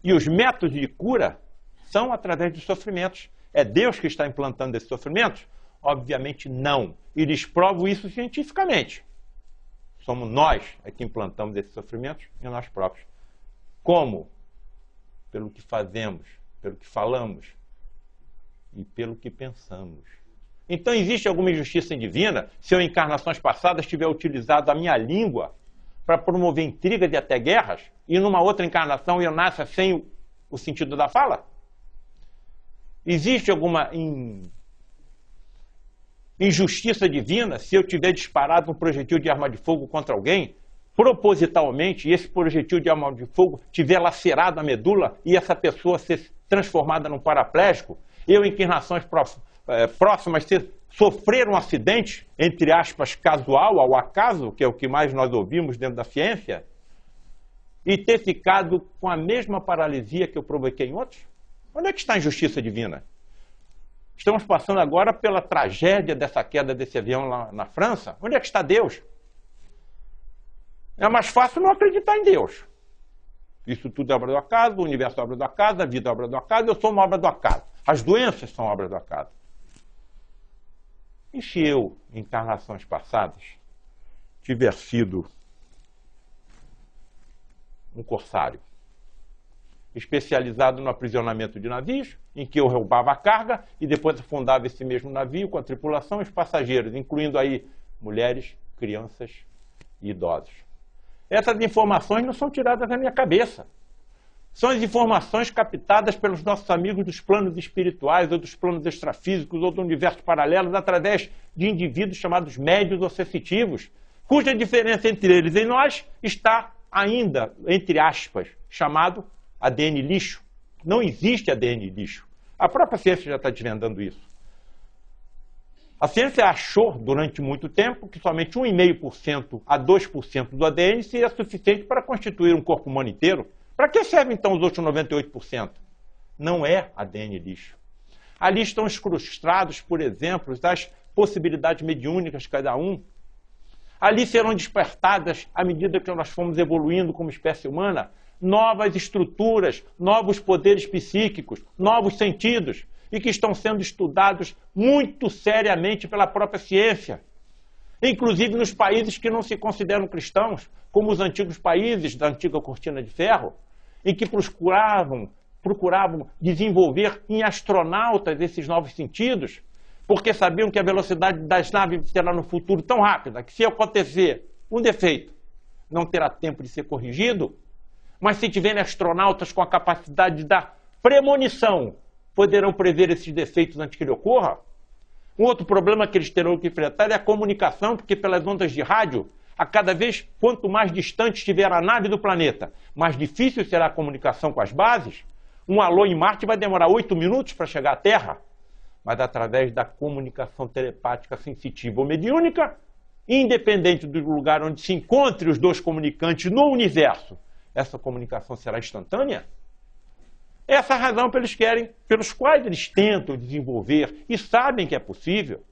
S2: E os métodos de cura são através dos sofrimentos. É Deus que está implantando esses sofrimentos? Obviamente não. E lhes provo isso cientificamente. Somos nós que implantamos esses sofrimentos em nós próprios. Como? Pelo que fazemos, pelo que falamos e pelo que pensamos. Então existe alguma injustiça divina se eu, em encarnações passadas, tiver utilizado a minha língua para promover intrigas e até guerras, e numa outra encarnação eu nasça sem o sentido da fala? Existe alguma injustiça divina se eu tiver disparado um projetil de arma de fogo contra alguém, propositalmente, e esse projetil de arma de fogo tiver lacerado a medula e essa pessoa ser transformada num paraplégico, eu, em encarnações próximas, sofrer um acidente, entre aspas, casual, ao acaso, que é o que mais nós ouvimos dentro da ciência, e ter ficado com a mesma paralisia que eu provoquei em outros? Onde é que está a injustiça divina? Estamos passando agora pela tragédia dessa queda desse avião lá na França. Onde é que está Deus? É mais fácil não acreditar em Deus. Isso tudo é obra do acaso, o universo é obra do acaso, a vida é obra do acaso, eu sou uma obra do acaso. As doenças são obra do acaso. E se eu, em encarnações passadas, tiver sido um corsário, especializado no aprisionamento de navios, em que eu roubava a carga e depois afundava esse mesmo navio com a tripulação e os passageiros, incluindo aí mulheres, crianças e idosos. Essas informações não são tiradas da minha cabeça. São as informações captadas pelos nossos amigos dos planos espirituais ou dos planos extrafísicos ou do universo paralelo através de indivíduos chamados médios ou sensitivos, cuja diferença entre eles e nós está ainda, entre aspas, chamado ADN lixo. Não existe ADN lixo. A própria ciência já está desvendando isso. A ciência achou durante muito tempo que somente 1,5% a 2% do ADN seria suficiente para constituir um corpo humano inteiro. Para que servem então os outros 98%? Não é ADN lixo. Ali estão incrustados, por exemplo, as possibilidades mediúnicas de cada um. Ali serão despertadas, à medida que nós fomos evoluindo como espécie humana, novas estruturas, novos poderes psíquicos, novos sentidos, e que estão sendo estudados muito seriamente pela própria ciência. Inclusive nos países que não se consideram cristãos, como os antigos países da antiga cortina de ferro, em que procuravam desenvolver em astronautas esses novos sentidos, porque sabiam que a velocidade das naves será no futuro tão rápida que, se acontecer um defeito, não terá tempo de ser corrigido. Mas se tiverem astronautas com a capacidade de dar premonição, poderão prever esses defeitos antes que ele ocorra. Um outro problema que eles terão que enfrentar é a comunicação, porque pelas ondas de rádio, a cada vez, quanto mais distante estiver a nave do planeta, mais difícil será a comunicação com as bases. Um alô em Marte vai demorar 8 minutos para chegar à Terra, mas através da comunicação telepática sensitiva ou mediúnica, independente do lugar onde se encontrem os dois comunicantes no universo, essa comunicação será instantânea? Essa é a razão pelos quais eles tentam desenvolver e sabem que é possível.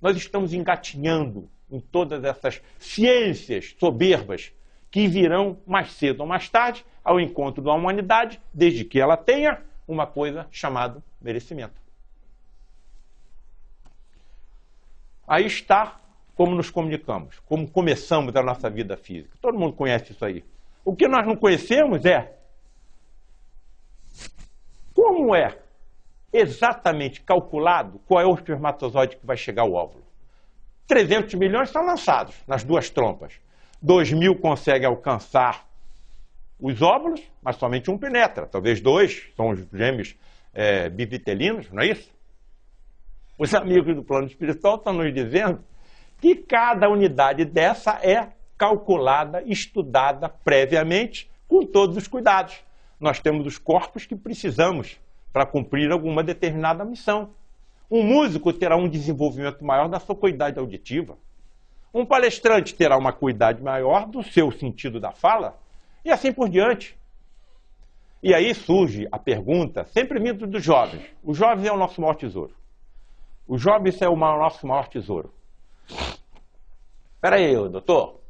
S2: Nós estamos engatinhando em todas essas ciências soberbas que virão mais cedo ou mais tarde ao encontro da humanidade, desde que ela tenha uma coisa chamada merecimento. Aí está como nos comunicamos, como começamos a nossa vida física. Todo mundo conhece isso aí. O que nós não conhecemos é como é exatamente calculado qual é o espermatozoide que vai chegar ao óvulo. 300 milhões são lançados nas duas trompas. 2.000 conseguem alcançar os óvulos, mas somente um penetra. Talvez 2, são os gêmeos bivitelinos, não é isso? Os amigos do plano espiritual estão nos dizendo que cada unidade dessa é calculada, estudada previamente, com todos os cuidados. Nós temos os corpos que precisamos para cumprir alguma determinada missão. Um músico terá um desenvolvimento maior da sua acuidade auditiva. Um palestrante terá uma acuidade maior do seu sentido da fala, e assim por diante. E aí surge a pergunta, sempre vindo dos jovens. Os jovens é o nosso maior tesouro. Os jovens é o nosso maior tesouro. Espera aí, doutor.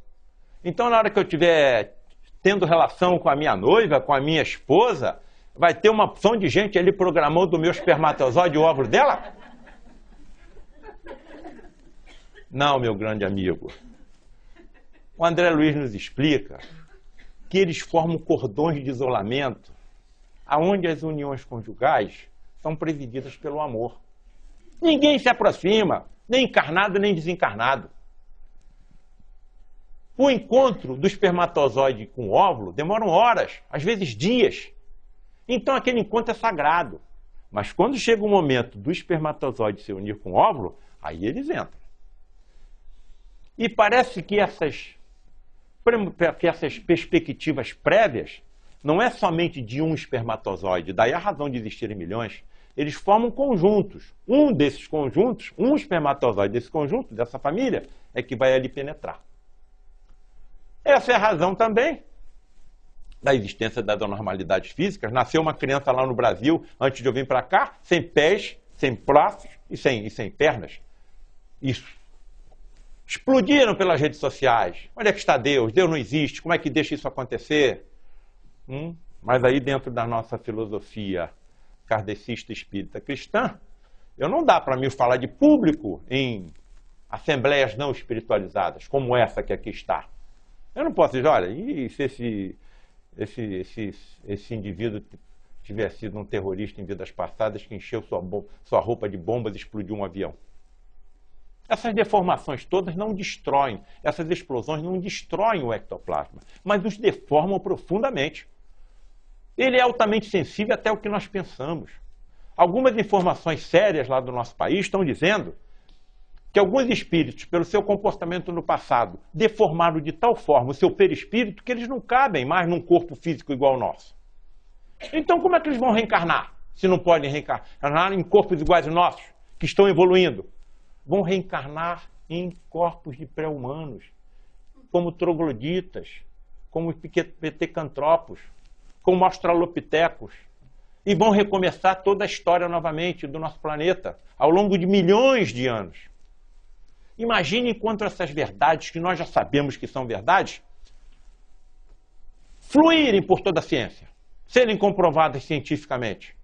S2: Então, na hora que eu estiver tendo relação com a minha noiva, com a minha esposa, vai ter uma opção de gente ali programando o meu espermatozoide e o óvulo dela? Não, meu grande amigo. O André Luiz nos explica que eles formam cordões de isolamento, aonde as uniões conjugais são presididas pelo amor. Ninguém se aproxima, nem encarnado nem desencarnado. O encontro do espermatozoide com o óvulo demora horas, às vezes dias. Então aquele encontro é sagrado. Mas quando chega o momento do espermatozoide se unir com o óvulo, aí eles entram. E parece que essas perspectivas prévias não é somente de um espermatozoide, daí a razão de existirem milhões. Eles formam conjuntos. Um desses conjuntos, um espermatozoide desse conjunto, dessa família, é que vai ali penetrar. Essa é a razão também da existência das anormalidades físicas. Nasceu uma criança lá no Brasil, antes de eu vir para cá, sem pés, sem braços e sem pernas. Isso. Explodiram pelas redes sociais. Onde é que está Deus? Deus não existe. Como é que deixa isso acontecer? Mas aí dentro da nossa filosofia kardecista espírita cristã, eu não dá para mim falar de público em assembleias não espiritualizadas, como essa que aqui está. Eu não posso dizer, olha, e se esse indivíduo tiver sido um terrorista em vidas passadas que encheu sua roupa de bombas e explodiu um avião? Essas deformações todas não destroem, essas explosões não destroem o ectoplasma, mas os deformam profundamente. Ele é altamente sensível até o que nós pensamos. Algumas informações sérias lá do nosso país estão dizendo que alguns espíritos, pelo seu comportamento no passado, deformaram de tal forma o seu perispírito que eles não cabem mais num corpo físico igual ao nosso. Então como é que eles vão reencarnar, se não podem reencarnar em corpos iguais aos nossos, que estão evoluindo? Vão reencarnar em corpos de pré-humanos, como trogloditas, como pitecantropos, como australopitecos, e vão recomeçar toda a história novamente do nosso planeta, ao longo de milhões de anos. Imagine enquanto essas verdades, que nós já sabemos que são verdades, fluírem por toda a ciência, serem comprovadas cientificamente.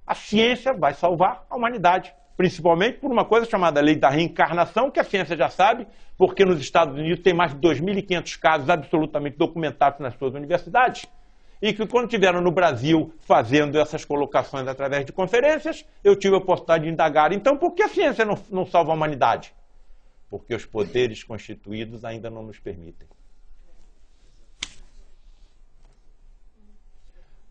S2: A ciência vai salvar a humanidade, principalmente por uma coisa chamada lei da reencarnação, que a ciência já sabe, porque nos Estados Unidos tem mais de 2.500 casos absolutamente documentados nas suas universidades, e que quando estiveram no Brasil fazendo essas colocações através de conferências, eu tive a oportunidade de indagar, então por que a ciência não salva a humanidade? Porque os poderes constituídos ainda não nos permitem.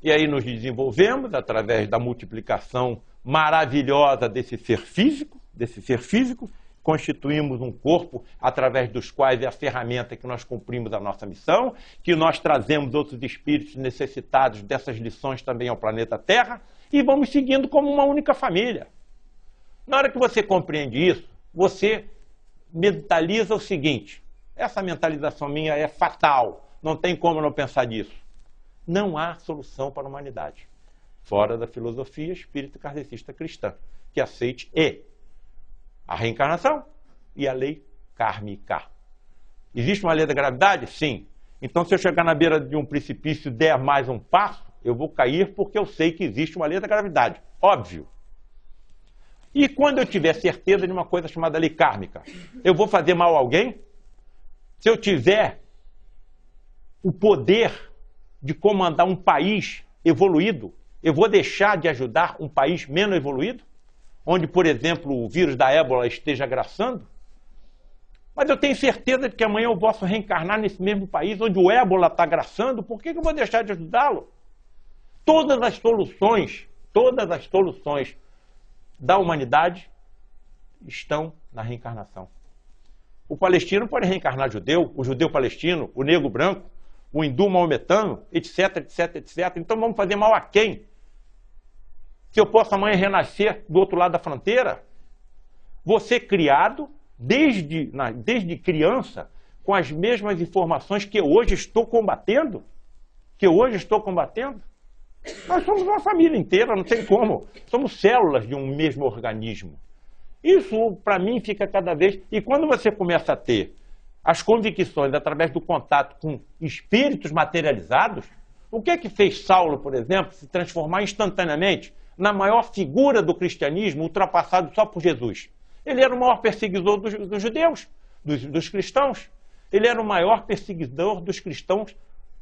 S2: E aí nos desenvolvemos através da multiplicação maravilhosa desse ser físico, constituímos um corpo através dos quais é a ferramenta que nós cumprimos a nossa missão, que nós trazemos outros espíritos necessitados dessas lições também ao planeta Terra e vamos seguindo como uma única família. Na hora que você compreende isso, você mentaliza o seguinte: essa mentalização minha é fatal, não tem como não pensar nisso. Não há solução para a humanidade fora da filosofia espírita kardecista cristã, que aceite a reencarnação e a lei kármica. Existe uma lei da gravidade? Sim. Então, se eu chegar na beira de um precipício e der mais um passo, eu vou cair porque eu sei que existe uma lei da gravidade. Óbvio. E quando eu tiver certeza de uma coisa chamada lei kármica, eu vou fazer mal a alguém? Se eu tiver o poder de comandar um país evoluído, eu vou deixar de ajudar um país menos evoluído? Onde, por exemplo, o vírus da ébola esteja graçando? Mas eu tenho certeza de que amanhã eu posso reencarnar nesse mesmo país onde o ébola está graçando, por que eu vou deixar de ajudá-lo? Todas as soluções da humanidade estão na reencarnação. O palestino pode reencarnar judeu, o judeu palestino, o negro branco, o hindu maometano, etc, etc, etc. Então vamos fazer mal a quem? Se eu posso amanhã renascer do outro lado da fronteira? Vou ser criado desde criança com as mesmas informações que eu hoje estou combatendo? Nós somos uma família inteira, não tem como. Somos células de um mesmo organismo. Isso, para mim, fica cada vez... E quando você começa a ter as convicções através do contato com espíritos materializados, o que é que fez Saulo, por exemplo, se transformar instantaneamente na maior figura do cristianismo, ultrapassado só por Jesus? Ele era o maior perseguidor dos judeus, dos cristãos. Ele era o maior perseguidor dos cristãos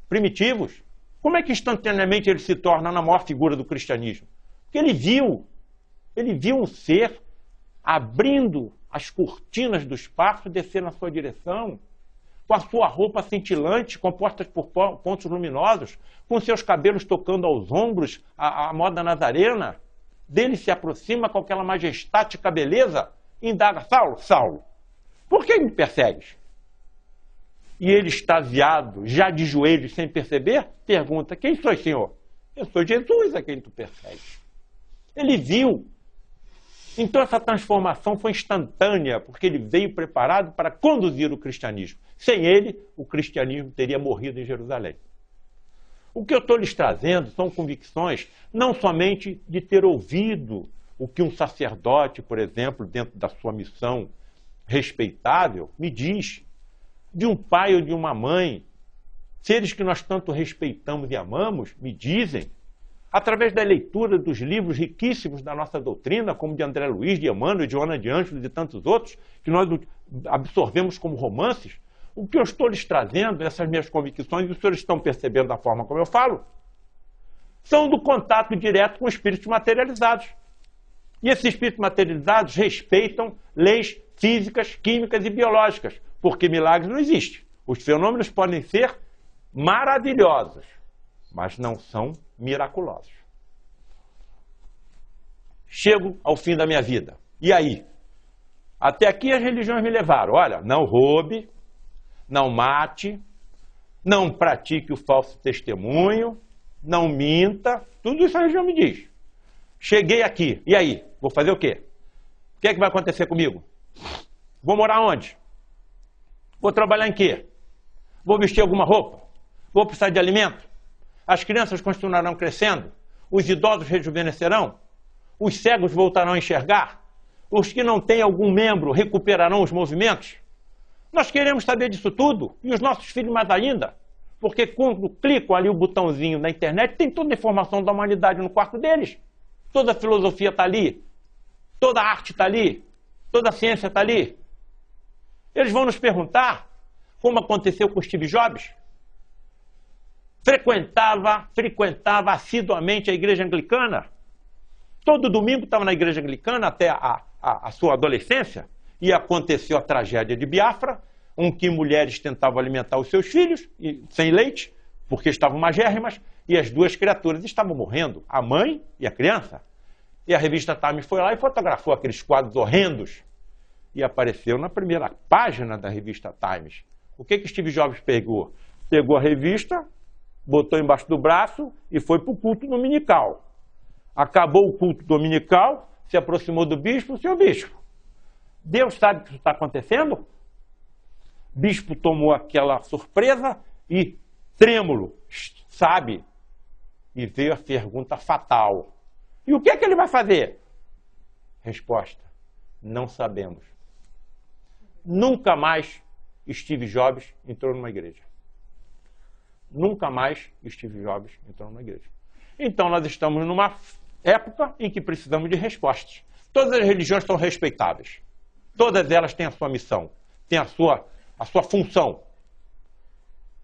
S2: primitivos. Como é que instantaneamente ele se torna a maior figura do cristianismo? Porque ele viu um ser abrindo as cortinas do espaço e descer na sua direção, com a sua roupa cintilante, composta por pontos luminosos, com seus cabelos tocando aos ombros, a moda nazarena. Dele se aproxima com aquela majestática beleza e indaga: Saulo, Saulo, por que me persegues? E ele, extasiado, já de joelhos, sem perceber, pergunta: quem sois, Senhor? Eu sou Jesus a quem tu persegues. Ele viu. Então essa transformação foi instantânea, porque ele veio preparado para conduzir o cristianismo. Sem ele, o cristianismo teria morrido em Jerusalém. O que eu estou lhes trazendo são convicções não somente de ter ouvido o que um sacerdote, por exemplo, dentro da sua missão respeitável, me diz, de um pai ou de uma mãe, seres que nós tanto respeitamos e amamos, me dizem, através da leitura dos livros riquíssimos da nossa doutrina, como de André Luiz, de Emmanuel, de Joana de Ângeles e tantos outros, que nós absorvemos como romances. O que eu estou lhes trazendo, essas minhas convicções, e os senhores estão percebendo da forma como eu falo, são do contato direto com espíritos materializados. E esses espíritos materializados respeitam leis físicas, químicas e biológicas, porque milagres não existem. Os fenômenos podem ser maravilhosos, mas não são miraculosos. Chego ao fim da minha vida. E aí? Até aqui as religiões me levaram. Olha, não roube, não mate, não pratique o falso testemunho, não minta. Tudo isso a religião me diz. Cheguei aqui. E aí? Vou fazer o quê? O que é que vai acontecer comigo? Vou morar onde? Vou trabalhar em quê? Vou vestir alguma roupa? Vou precisar de alimento? As crianças continuarão crescendo? Os idosos rejuvenescerão? Os cegos voltarão a enxergar? Os que não têm algum membro recuperarão os movimentos? Nós queremos saber disso tudo, e os nossos filhos mais ainda, porque quando clicam ali o botãozinho na internet, tem toda a informação da humanidade no quarto deles. Toda a filosofia está ali, toda a arte está ali, toda a ciência está ali. Eles vão nos perguntar como aconteceu com Steve Jobs. Frequentava assiduamente a igreja anglicana. Todo domingo estava na igreja anglicana até a sua adolescência. E aconteceu a tragédia de Biafra, em que mulheres tentavam alimentar os seus filhos sem leite, porque estavam magérrimas, e as duas criaturas estavam morrendo, a mãe e a criança. E a revista Time foi lá e fotografou aqueles quadros horrendos. E apareceu na primeira página da revista Times. O que Steve Jobs pegou? Pegou a revista, botou embaixo do braço e foi para o culto dominical. Acabou o culto dominical, se aproximou do bispo: seu bispo, Deus sabe o que está acontecendo? O bispo tomou aquela surpresa e, trêmulo, sabe? E veio a pergunta fatal: e o que é que ele vai fazer? Resposta: não sabemos. Nunca mais Steve Jobs entrou numa igreja. Nunca mais Steve Jobs entrou numa igreja. Então nós estamos numa época em que precisamos de respostas. Todas as religiões são respeitáveis. Todas elas têm a sua missão, têm a sua função.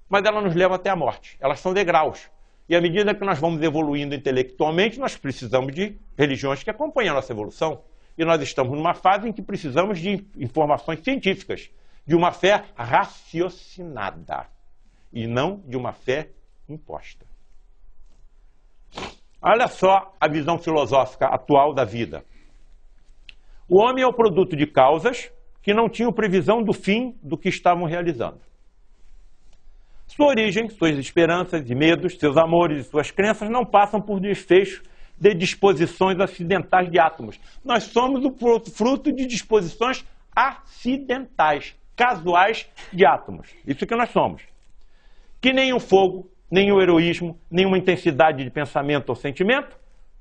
S2: Mas elas nos levam até a morte. Elas são degraus. E à medida que nós vamos evoluindo intelectualmente, nós precisamos de religiões que acompanhem a nossa evolução. E nós estamos numa fase em que precisamos de informações científicas, de uma fé raciocinada, e não de uma fé imposta. Olha só a visão filosófica atual da vida. O homem é o produto de causas que não tinham previsão do fim do que estavam realizando. Sua origem, suas esperanças e medos, seus amores e suas crenças não passam por desfecho de disposições acidentais de átomos. Nós somos o fruto de disposições acidentais, casuais de átomos. Isso que nós somos. Que nem o fogo, nem o heroísmo, nenhuma intensidade de pensamento ou sentimento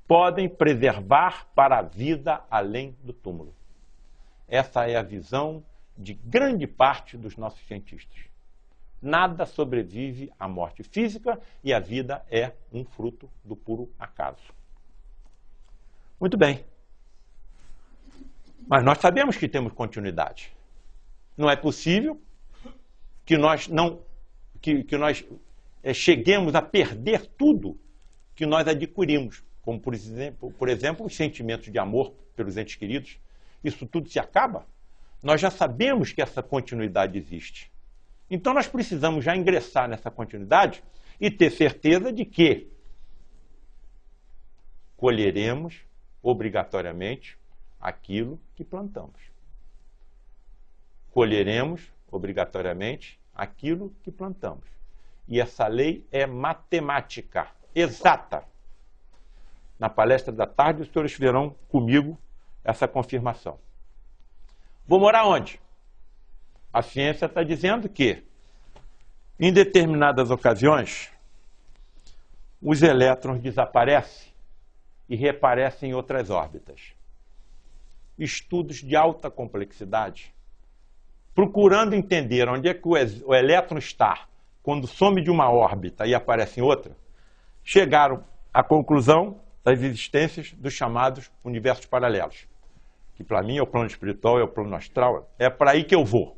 S2: podem preservar para a vida além do túmulo. Essa é a visão de grande parte dos nossos cientistas. Nada sobrevive à morte física e a vida é um fruto do puro acaso. Muito bem. Mas nós sabemos que temos continuidade. Não é possível que nós cheguemos a perder tudo que nós adquirimos, como, por exemplo, os sentimentos de amor pelos entes queridos. Isso tudo se acaba. Nós já sabemos que essa continuidade existe. Então, nós precisamos já ingressar nessa continuidade e ter certeza de que colheremos obrigatoriamente aquilo que plantamos. Colheremos obrigatoriamente aquilo que plantamos. E essa lei é matemática, exata. Na palestra da tarde, os senhores verão comigo essa confirmação. Vou morar onde? A ciência está dizendo que, em determinadas ocasiões, os elétrons desaparecem e reaparecem em outras órbitas. Estudos de alta complexidade, procurando entender onde é que o elétron está quando some de uma órbita e aparece em outra, chegaram à conclusão das existências dos chamados universos paralelos. Que para mim é o plano espiritual, é o plano astral, é para aí que eu vou.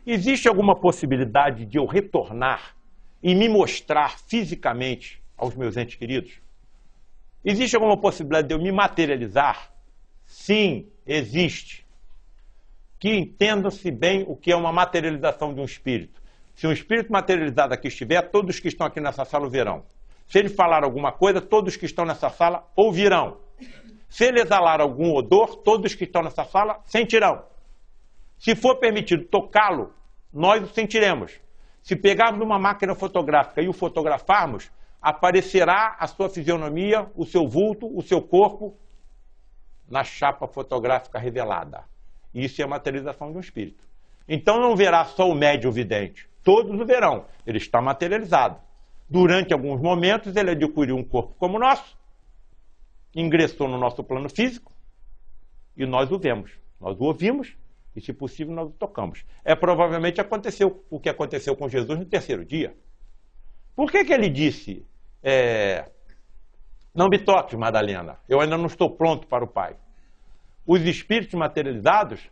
S2: Existe alguma possibilidade de eu retornar e me mostrar fisicamente aos meus entes queridos? Existe alguma possibilidade de eu me materializar? Sim, existe. Que entendam-se bem o que é uma materialização de um espírito. Se um espírito materializado aqui estiver, todos que estão aqui nessa sala o verão. Se ele falar alguma coisa, todos que estão nessa sala ouvirão. Se ele exalar algum odor, todos que estão nessa sala sentirão. Se for permitido tocá-lo, nós o sentiremos. Se pegarmos uma máquina fotográfica e o fotografarmos, aparecerá a sua fisionomia, o seu vulto, o seu corpo na chapa fotográfica revelada. Isso é a materialização de um espírito. Então não verá só o médium vidente. Todos o verão. Ele está materializado. Durante alguns momentos ele adquiriu um corpo como o nosso, ingressou no nosso plano físico e nós o vemos. Nós o ouvimos e, se possível, nós o tocamos. Provavelmente aconteceu o que aconteceu com Jesus no terceiro dia. Por que ele disse, não me toque, Madalena, eu ainda não estou pronto para o Pai? Os espíritos materializados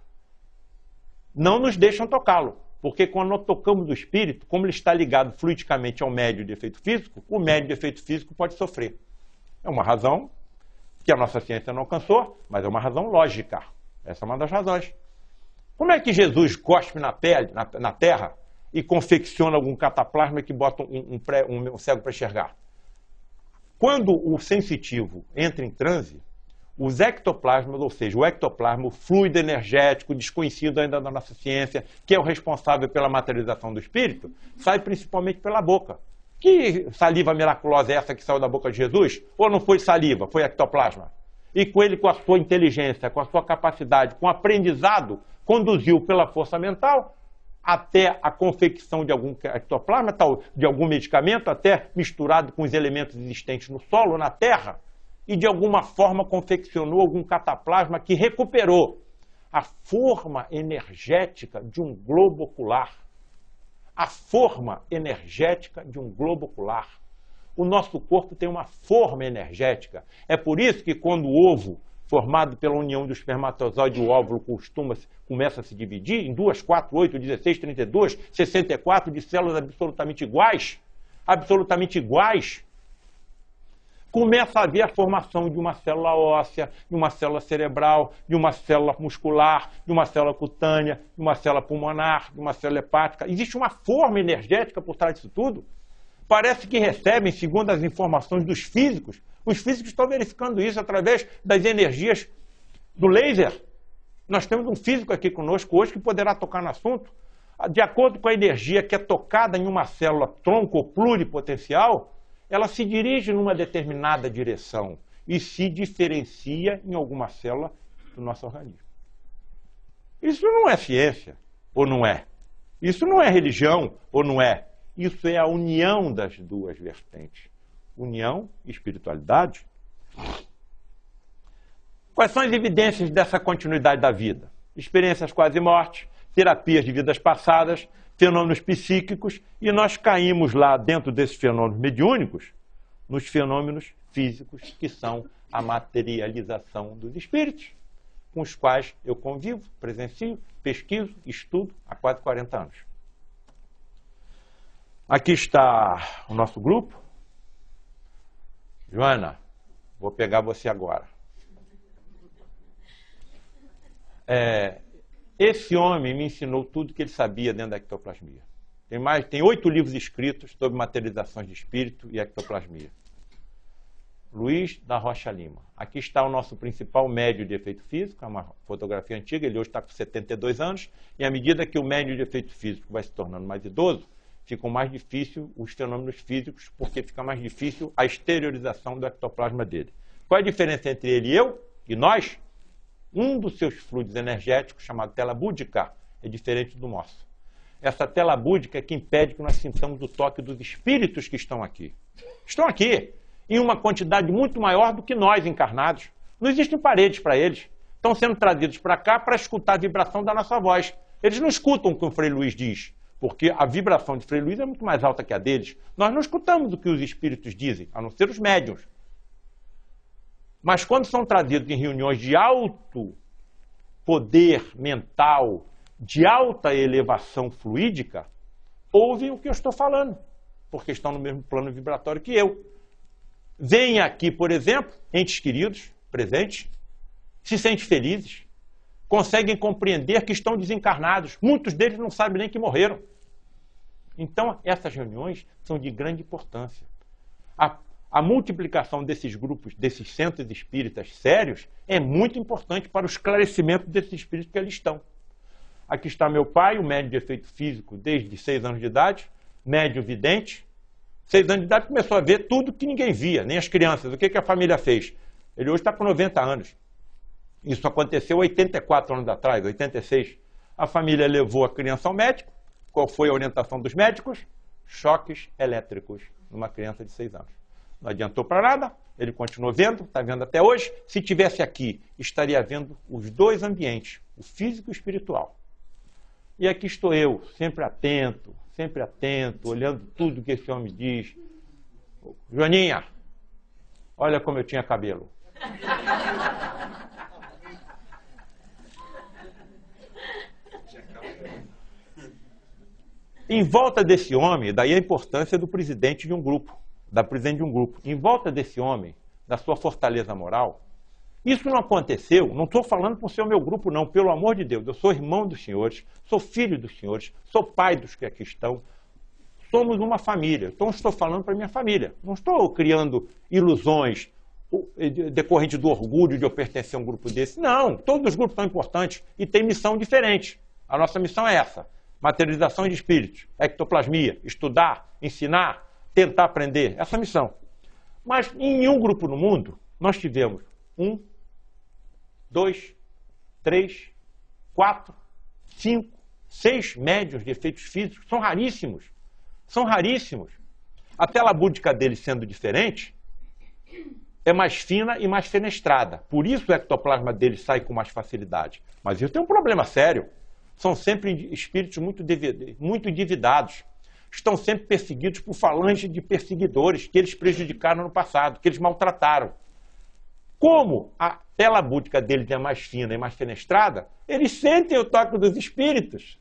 S2: não nos deixam tocá-lo, porque quando nós tocamos o espírito, como ele está ligado fluidicamente ao médio de efeito físico, o médio de efeito físico pode sofrer. É uma razão que a nossa ciência não alcançou, mas é uma razão lógica. Essa é uma das razões. Como é que Jesus cospe na pele, na terra, e confecciona algum cataplasma que bota um cego para enxergar? Quando o sensitivo entra em transe, os ectoplasmas, ou seja, o ectoplasma, o fluido energético desconhecido ainda da nossa ciência, que é o responsável pela materialização do espírito, sai principalmente pela boca. Que saliva miraculosa é essa que saiu da boca de Jesus? Ou não foi saliva, foi ectoplasma? E com ele, com a sua inteligência, com a sua capacidade, com o aprendizado, conduziu pela força mental até a confecção de algum ectoplasma, de algum medicamento, até misturado com os elementos existentes no solo, na terra, e de alguma forma confeccionou algum cataplasma que recuperou a forma energética de um globo ocular. A forma energética de um globo ocular. O nosso corpo tem uma forma energética. É por isso que quando o ovo formado pela união do espermatozoide e o óvulo, começa a se dividir em 2, 4, 8, 16, 32, 64 de células absolutamente iguais. Absolutamente iguais. Começa a haver a formação de uma célula óssea, de uma célula cerebral, de uma célula muscular, de uma célula cutânea, de uma célula pulmonar, de uma célula hepática. Existe uma forma energética por trás disso tudo. Parece que recebem, segundo as informações dos físicos, os físicos estão verificando isso através das energias do laser. Nós temos um físico aqui conosco hoje que poderá tocar no assunto. De acordo com a energia que é tocada em uma célula tronco ou pluripotencial, ela se dirige numa determinada direção e se diferencia em alguma célula do nosso organismo. Isso não é ciência, ou não é? Isso não é religião, ou não é? Isso é a união das duas vertentes. União e espiritualidade. Quais são as evidências dessa continuidade da vida? Experiências quase-morte, terapias de vidas passadas, fenômenos psíquicos, e nós caímos lá dentro desses fenômenos mediúnicos, nos fenômenos físicos, que são a materialização dos espíritos, com os quais eu convivo, presencio, pesquiso, estudo há quase 40 anos. Aqui está o nosso grupo. Joana, vou pegar você agora. Esse homem me ensinou tudo que ele sabia dentro da ectoplasmia. Tem 8 livros escritos sobre materializações de espírito e ectoplasmia. Luiz da Rocha Lima. Aqui está o nosso principal médio de efeito físico, é uma fotografia antiga, ele hoje está com 72 anos, e à medida que o médio de efeito físico vai se tornando mais idoso, ficam mais difíceis os fenômenos físicos, porque fica mais difícil a exteriorização do ectoplasma dele. Qual é a diferença entre ele e eu, e nós? Um dos seus fluidos energéticos, chamado tela búdica, é diferente do nosso. Essa tela búdica é que impede que nós sintamos o toque dos espíritos que estão aqui. Estão aqui, em uma quantidade muito maior do que nós encarnados. Não existem paredes para eles. Estão sendo trazidos para cá para escutar a vibração da nossa voz. Eles não escutam o que o Frei Luiz diz, porque a vibração de Frei Luiz é muito mais alta que a deles. Nós não escutamos o que os espíritos dizem, a não ser os médiuns. Mas quando são trazidos em reuniões de alto poder mental, de alta elevação fluídica, ouvem o que eu estou falando, porque estão no mesmo plano vibratório que eu. Vêm aqui, por exemplo, entes queridos, presentes, se sentem felizes, conseguem compreender que estão desencarnados. Muitos deles não sabem nem que morreram. Então, essas reuniões são de grande importância. A multiplicação desses grupos, desses centros espíritas sérios, é muito importante para o esclarecimento desses espíritos que ali estão. Aqui está meu pai, o médium de efeito físico desde 6 anos de idade, médium vidente. 6 anos de idade começou a ver tudo que ninguém via, nem as crianças. O que a família fez? Ele hoje está com 90 anos. Isso aconteceu 84 anos atrás, 86. A família levou a criança ao médico. Qual foi a orientação dos médicos? Choques elétricos numa criança de 6 anos. Não adiantou para nada, ele continuou vendo, está vendo até hoje. Se tivesse aqui, estaria vendo os dois ambientes, o físico e o espiritual. E aqui estou eu, sempre atento, olhando tudo que esse homem diz. Joaninha, olha como eu tinha cabelo. Em volta desse homem, daí a importância do presidente de um grupo, da presidente de um grupo. Em volta desse homem, da sua fortaleza moral, isso não aconteceu, não estou falando por ser o meu grupo não, pelo amor de Deus, eu sou irmão dos senhores, sou filho dos senhores, sou pai dos que aqui estão, somos uma família, então estou falando para minha família, não estou criando ilusões decorrente do orgulho de eu pertencer a um grupo desse, não, todos os grupos são importantes e têm missão diferente, a nossa missão é essa, materialização de espíritos, ectoplasmia, estudar, ensinar, tentar aprender, essa missão. Mas em nenhum grupo no mundo nós tivemos 1, 2, 3, 4, 5, 6 médiuns de efeitos físicos. São raríssimos. São raríssimos. A tela búdica deles sendo diferente, é mais fina e mais fenestrada. Por isso o ectoplasma deles sai com mais facilidade. Mas isso tem um problema sério. São sempre espíritos muito endividados. Estão sempre perseguidos por falange de perseguidores que eles prejudicaram no passado, que eles maltrataram. Como a tela búdica deles é mais fina e mais fenestrada, eles sentem o toque dos espíritos.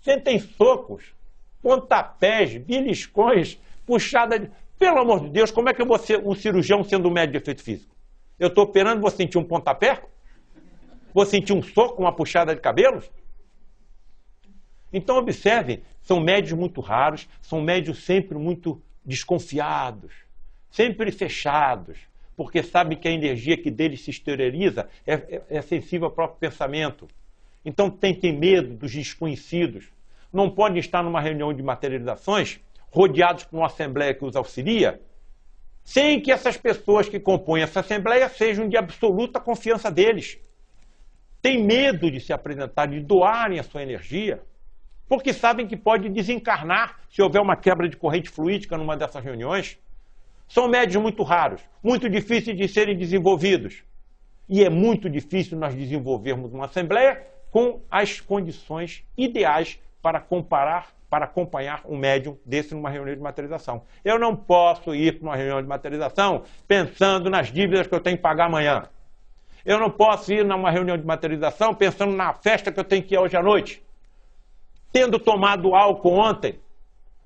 S2: Sentem socos, pontapés, beliscões, puxada de... Pelo amor de Deus, como é que eu vou ser um cirurgião sendo um médico de efeito físico? Eu estou operando, vou sentir um pontapé? Vou sentir um soco, uma puxada de cabelos? Então, observem, são médios muito raros, são médios sempre muito desconfiados, sempre fechados, porque sabem que a energia que deles se exterioriza é sensível ao próprio pensamento. Então, tem medo dos desconhecidos. Não podem estar numa reunião de materializações, rodeados por uma assembleia que os auxilia, sem que essas pessoas que compõem essa assembleia sejam de absoluta confiança deles. Tem medo de se apresentar, de doarem a sua energia, porque sabem que pode desencarnar se houver uma quebra de corrente fluídica numa dessas reuniões. São médios muito raros, muito difíceis de serem desenvolvidos. E é muito difícil nós desenvolvermos uma assembleia com as condições ideais para acompanhar um médium desse numa reunião de materialização. Eu não posso ir para uma reunião de materialização pensando nas dívidas que eu tenho que pagar amanhã. Eu não posso ir numa reunião de materialização pensando na festa que eu tenho que ir hoje à noite. Tendo tomado álcool ontem,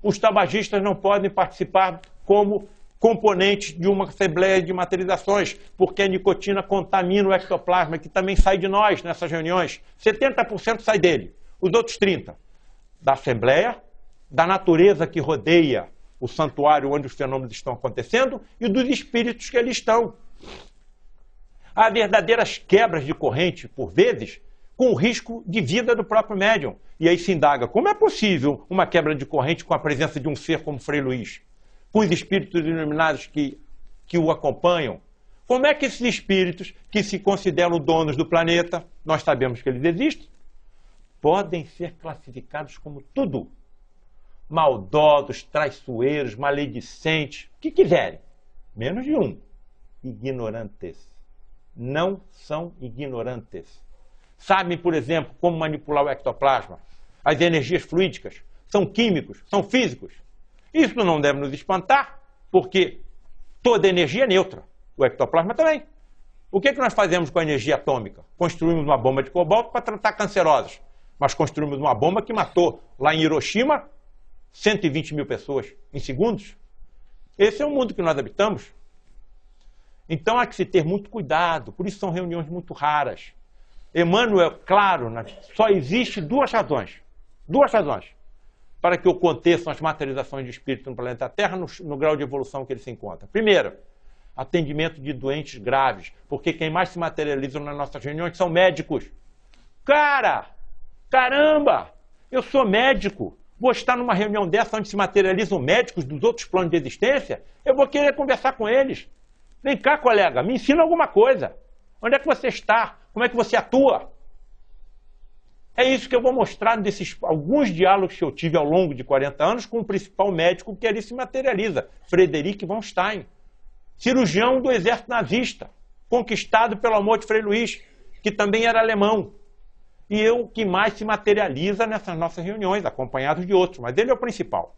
S2: os tabagistas não podem participar como componentes de uma assembleia de materializações, porque a nicotina contamina o ectoplasma, que também sai de nós nessas reuniões. 70% sai dele, os outros 30% da assembleia, da natureza que rodeia o santuário onde os fenômenos estão acontecendo e dos espíritos que ali estão. Há verdadeiras quebras de corrente, por vezes, com o risco de vida do próprio médium. E aí se indaga, como é possível uma quebra de corrente com a presença de um ser como Frei Luís? Com os espíritos iluminados que o acompanham? Como é que esses espíritos, que se consideram donos do planeta, nós sabemos que eles existem, podem ser classificados como tudo? Maldosos, traiçoeiros, maledicentes, o que quiserem. Menos de um. Ignorantes. Não são ignorantes. Sabem, por exemplo, como manipular o ectoplasma, as energias fluídicas, são químicos, são físicos. Isso não deve nos espantar, porque toda energia é neutra. O ectoplasma também. O que nós fazemos com a energia atômica? Construímos uma bomba de cobalto para tratar cancerosos. Mas construímos uma bomba que matou, lá em Hiroshima, 120 mil pessoas em segundos. Esse é o mundo que nós habitamos. Então há que se ter muito cuidado. Por isso são reuniões muito raras. Emmanuel, claro, só existe duas razões para que aconteçam as materializações de espírito no planeta Terra no grau de evolução que ele se encontra. Primeiro, atendimento de doentes graves, porque quem mais se materializa nas nossas reuniões são médicos. Caramba, eu sou médico, vou estar numa reunião dessa onde se materializam médicos dos outros planos de existência, eu vou querer conversar com eles. Vem cá, colega, me ensina alguma coisa. Onde é que você está? Como é que você atua? É isso que eu vou mostrar desses alguns diálogos que eu tive ao longo de 40 anos com o principal médico que ali se materializa, Frederic von Stein, cirurgião do exército nazista, conquistado pelo amor de Frei Luís, que também era alemão. E eu que mais se materializa nessas nossas reuniões, acompanhados de outros, mas ele é o principal.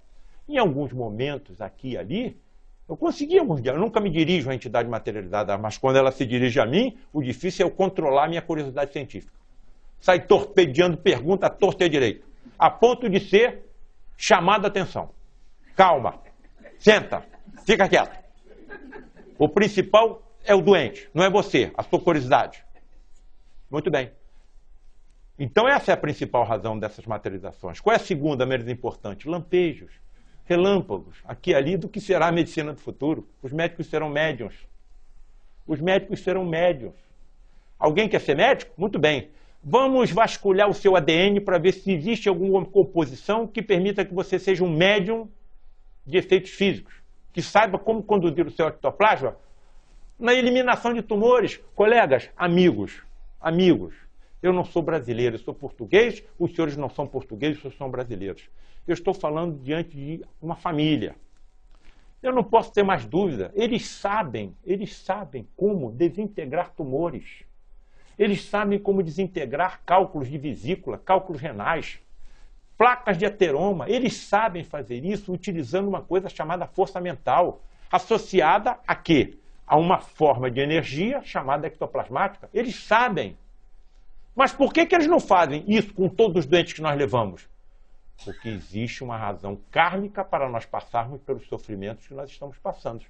S2: Em alguns momentos, aqui e ali, eu consegui alguns diálogos. Eu nunca me dirijo à entidade materializada, mas quando ela se dirige a mim, o difícil é eu controlar a minha curiosidade científica. Sai torpedeando pergunta à torta e à direita, a ponto de ser chamado a atenção. Calma, senta, fica quieto. O principal é o doente, não é você, a sua curiosidade. Muito bem. Então essa é a principal razão dessas materializações. Qual é a segunda, menos importante? Lampejos, relâmpagos, aqui e ali, do que será a medicina do futuro. Os médicos serão médiuns. Os médicos serão médiuns. Alguém quer ser médico? Muito bem. Vamos vasculhar o seu ADN para ver se existe alguma composição que permita que você seja um médium de efeitos físicos, que saiba como conduzir o seu ectoplasma na eliminação de tumores. Colegas, amigos, eu não sou brasileiro, eu sou português, os senhores não são portugueses, os senhores são brasileiros. Eu estou falando diante de uma família. Eu não posso ter mais dúvida. Eles sabem como desintegrar tumores. Eles sabem como desintegrar cálculos de vesícula, cálculos renais, placas de ateroma. Eles sabem fazer isso utilizando uma coisa chamada força mental, associada a quê? a uma forma de energia chamada ectoplasmática. Eles sabem. Mas por que eles não fazem isso com todos os doentes que nós levamos? Porque existe uma razão kármica para nós passarmos pelos sofrimentos que nós estamos passando.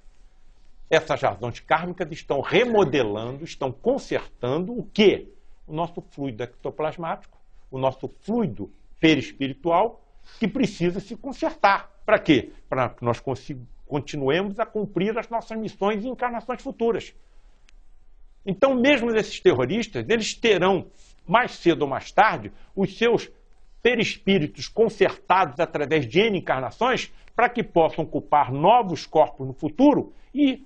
S2: Essas razões kármicas estão remodelando, estão consertando o quê? O nosso fluido ectoplasmático, o nosso fluido perispiritual, que precisa se consertar. Para quê? Para que nós continuemos a cumprir as nossas missões e encarnações futuras. Então, mesmo esses terroristas, eles terão, mais cedo ou mais tarde, os seus perispíritos consertados através de N encarnações, para que possam ocupar novos corpos no futuro e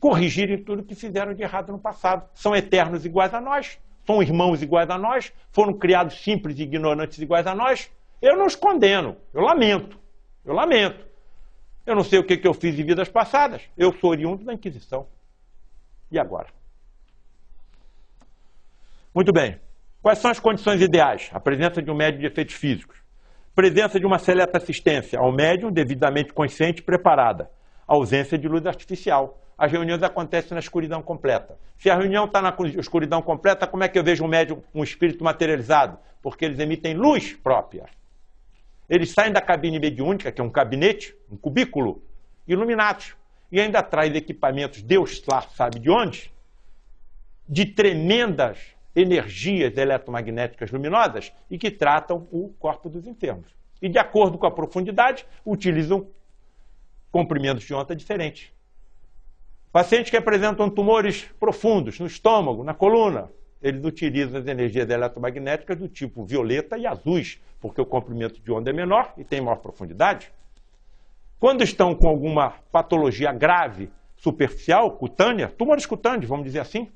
S2: corrigirem tudo que fizeram de errado no passado. São eternos iguais a nós, são irmãos iguais a nós, foram criados simples e ignorantes iguais a nós. Eu não os condeno, eu lamento. Eu lamento. Eu não sei o que eu fiz em vidas passadas. Eu sou oriundo da Inquisição. E agora? Muito bem. Quais são as condições ideais? A presença de um médium de efeitos físicos. Presença de uma seleta assistência ao médium devidamente consciente e preparada. Ausência de luz artificial. As reuniões acontecem na escuridão completa. Se a reunião está na escuridão completa, como é que eu vejo um médium, um espírito materializado? Porque eles emitem luz própria. Eles saem da cabine mediúnica, que é um gabinete, um cubículo, iluminados. E ainda traz equipamentos, Deus lá sabe de onde, de tremendas energias eletromagnéticas luminosas e que tratam o corpo dos enfermos. E, de acordo com a profundidade, utilizam comprimentos de onda diferentes. Pacientes que apresentam tumores profundos no estômago, na coluna, eles utilizam as energias eletromagnéticas do tipo violeta e azuis, porque o comprimento de onda é menor e tem maior profundidade. Quando estão com alguma patologia grave, superficial, cutânea, tumores cutâneos, vamos dizer assim,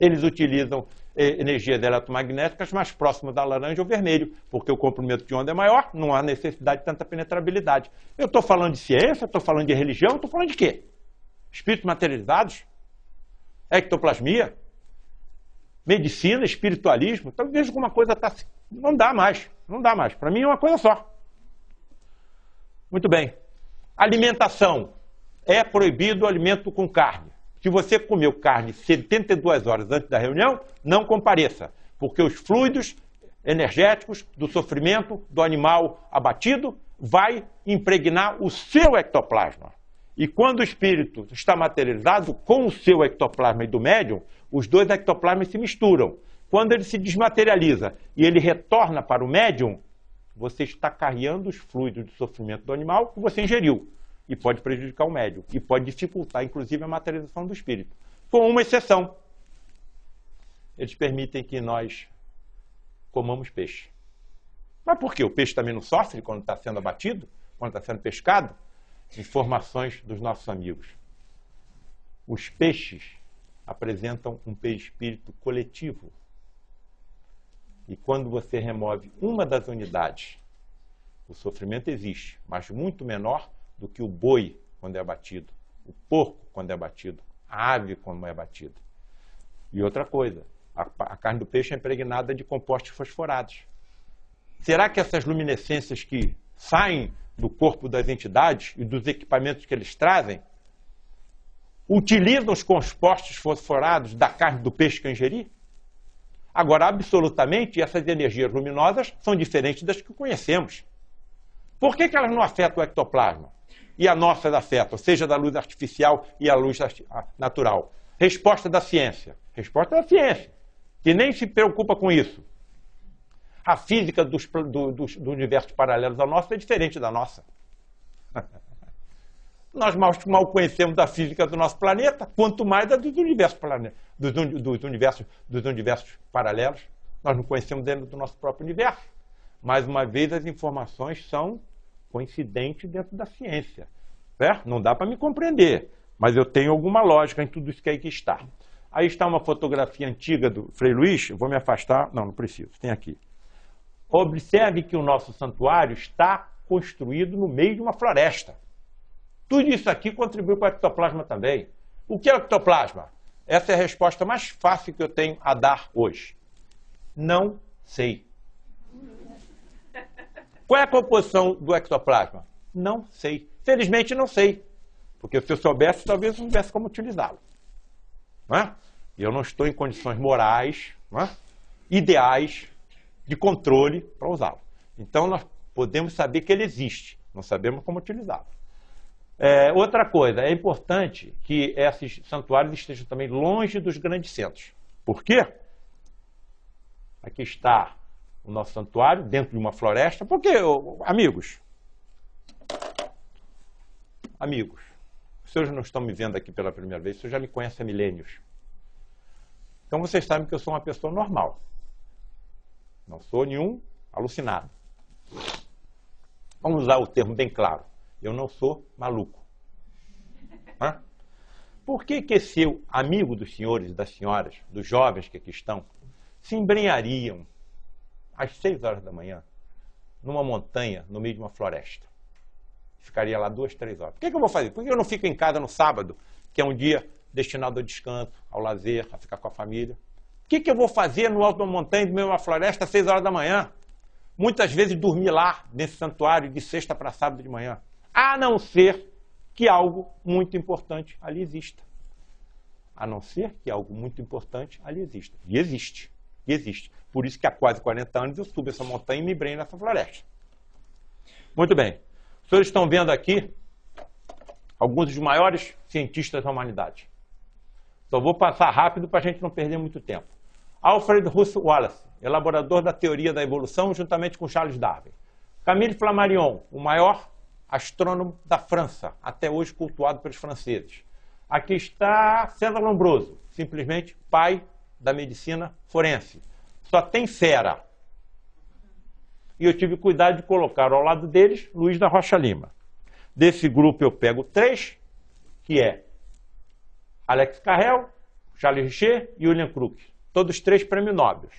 S2: eles utilizam energias eletromagnéticas mais próximas da laranja ou vermelho, porque o comprimento de onda é maior, não há necessidade de tanta penetrabilidade. Eu estou falando de ciência, estou falando de religião, estou falando de quê? Espíritos materializados? Ectoplasmia? Medicina, espiritualismo? Então veja como uma coisa está... Não dá mais, não dá mais. Para mim é uma coisa só. Muito bem. Alimentação. É proibido o alimento com carne. Se você comeu carne 72 horas antes da reunião, não compareça, porque os fluidos energéticos do sofrimento do animal abatido vai impregnar o seu ectoplasma. E quando o espírito está materializado com o seu ectoplasma e do médium, os dois ectoplasmas se misturam. Quando ele se desmaterializa e ele retorna para o médium, você está carregando os fluidos de sofrimento do animal que você ingeriu. E pode prejudicar o médium. E pode dificultar, inclusive, a materialização do espírito. Com uma exceção. Eles permitem que nós comamos peixe. Mas por quê? O peixe também não sofre quando está sendo abatido? Quando está sendo pescado? Informações dos nossos amigos. Os peixes apresentam um perispírito coletivo. E quando você remove uma das unidades, o sofrimento existe, mas muito menor do que o boi quando é abatido, o porco quando é abatido, a ave quando é abatida. E outra coisa, a carne do peixe é impregnada de compostos fosforados. Será que essas luminescências que saem do corpo das entidades e dos equipamentos que eles trazem utilizam os compostos fosforados da carne do peixe que eu ingeri? Agora, absolutamente, essas energias luminosas são diferentes das que conhecemos. Por que elas não afetam o ectoplasma? E a nossa afeta, seja da luz artificial e a luz natural? Resposta da ciência. Resposta da ciência, que nem se preocupa com isso. A física do universo paralelos ao nosso é diferente da nossa. Nós mal conhecemos da física do nosso planeta, quanto mais da dos universos paralelos. Nós não conhecemos dentro do nosso próprio universo. Mais uma vez, as informações são coincidentes dentro da ciência. Certo? Não dá para me compreender, mas eu tenho alguma lógica em tudo isso que aí está. Aí está uma fotografia antiga do Frei Luís. Eu vou me afastar. Não preciso. Tem aqui. Observe que o nosso santuário está construído no meio de uma floresta. Tudo isso aqui contribui para o ectoplasma também. O que é o ectoplasma? Essa é a resposta mais fácil que eu tenho a dar hoje. Não sei. Qual é a composição do ectoplasma? Não sei. Felizmente não sei. Porque se eu soubesse, talvez eu não tivesse como utilizá-lo. Não é? E eu não estou em condições morais, não é? Ideais, de controle para usá-lo. Então, nós podemos saber que ele existe, não sabemos como utilizá-lo. Outra coisa, é importante que esses santuários estejam também longe dos grandes centros. Por quê? Aqui está o nosso santuário, dentro de uma floresta. Porque, amigos, os senhores não estão me vendo aqui pela primeira vez, os senhores já me conhecem há milênios. Então vocês sabem que eu sou uma pessoa normal. Não sou nenhum alucinado. Vamos usar o termo bem claro. Eu não sou maluco. Hã? Por que esse amigo dos senhores e das senhoras, dos jovens que aqui estão, se embrenhariam às 6 horas da manhã numa montanha, no meio de uma floresta? Ficaria lá 2, 3 horas. Por que eu vou fazer? Por que eu não fico em casa no sábado, que é um dia destinado ao descanso, ao lazer, a ficar com a família? O que eu vou fazer no alto de uma montanha, no meio de uma floresta, às 6 horas da manhã? Muitas vezes dormir lá, nesse santuário, de sexta para sábado de manhã. A não ser que algo muito importante ali exista. A não ser que algo muito importante ali exista. E existe. E existe. Por isso que há quase 40 anos eu subo essa montanha e me embrenho nessa floresta. Muito bem. Os senhores estão vendo aqui alguns dos maiores cientistas da humanidade. Só vou passar rápido para a gente não perder muito tempo. Alfred Russel Wallace, elaborador da teoria da evolução, juntamente com Charles Darwin. Camille Flammarion, o maior astrônomo da França, até hoje cultuado pelos franceses. Aqui está César Lombroso, simplesmente pai da medicina forense. Só tem fera. E eu tive cuidado de colocar ao lado deles Luiz da Rocha Lima. Desse grupo eu pego 3, que é Alex Carrel, Charles Richer e William Crookes. Todos 3 prêmios Nobel.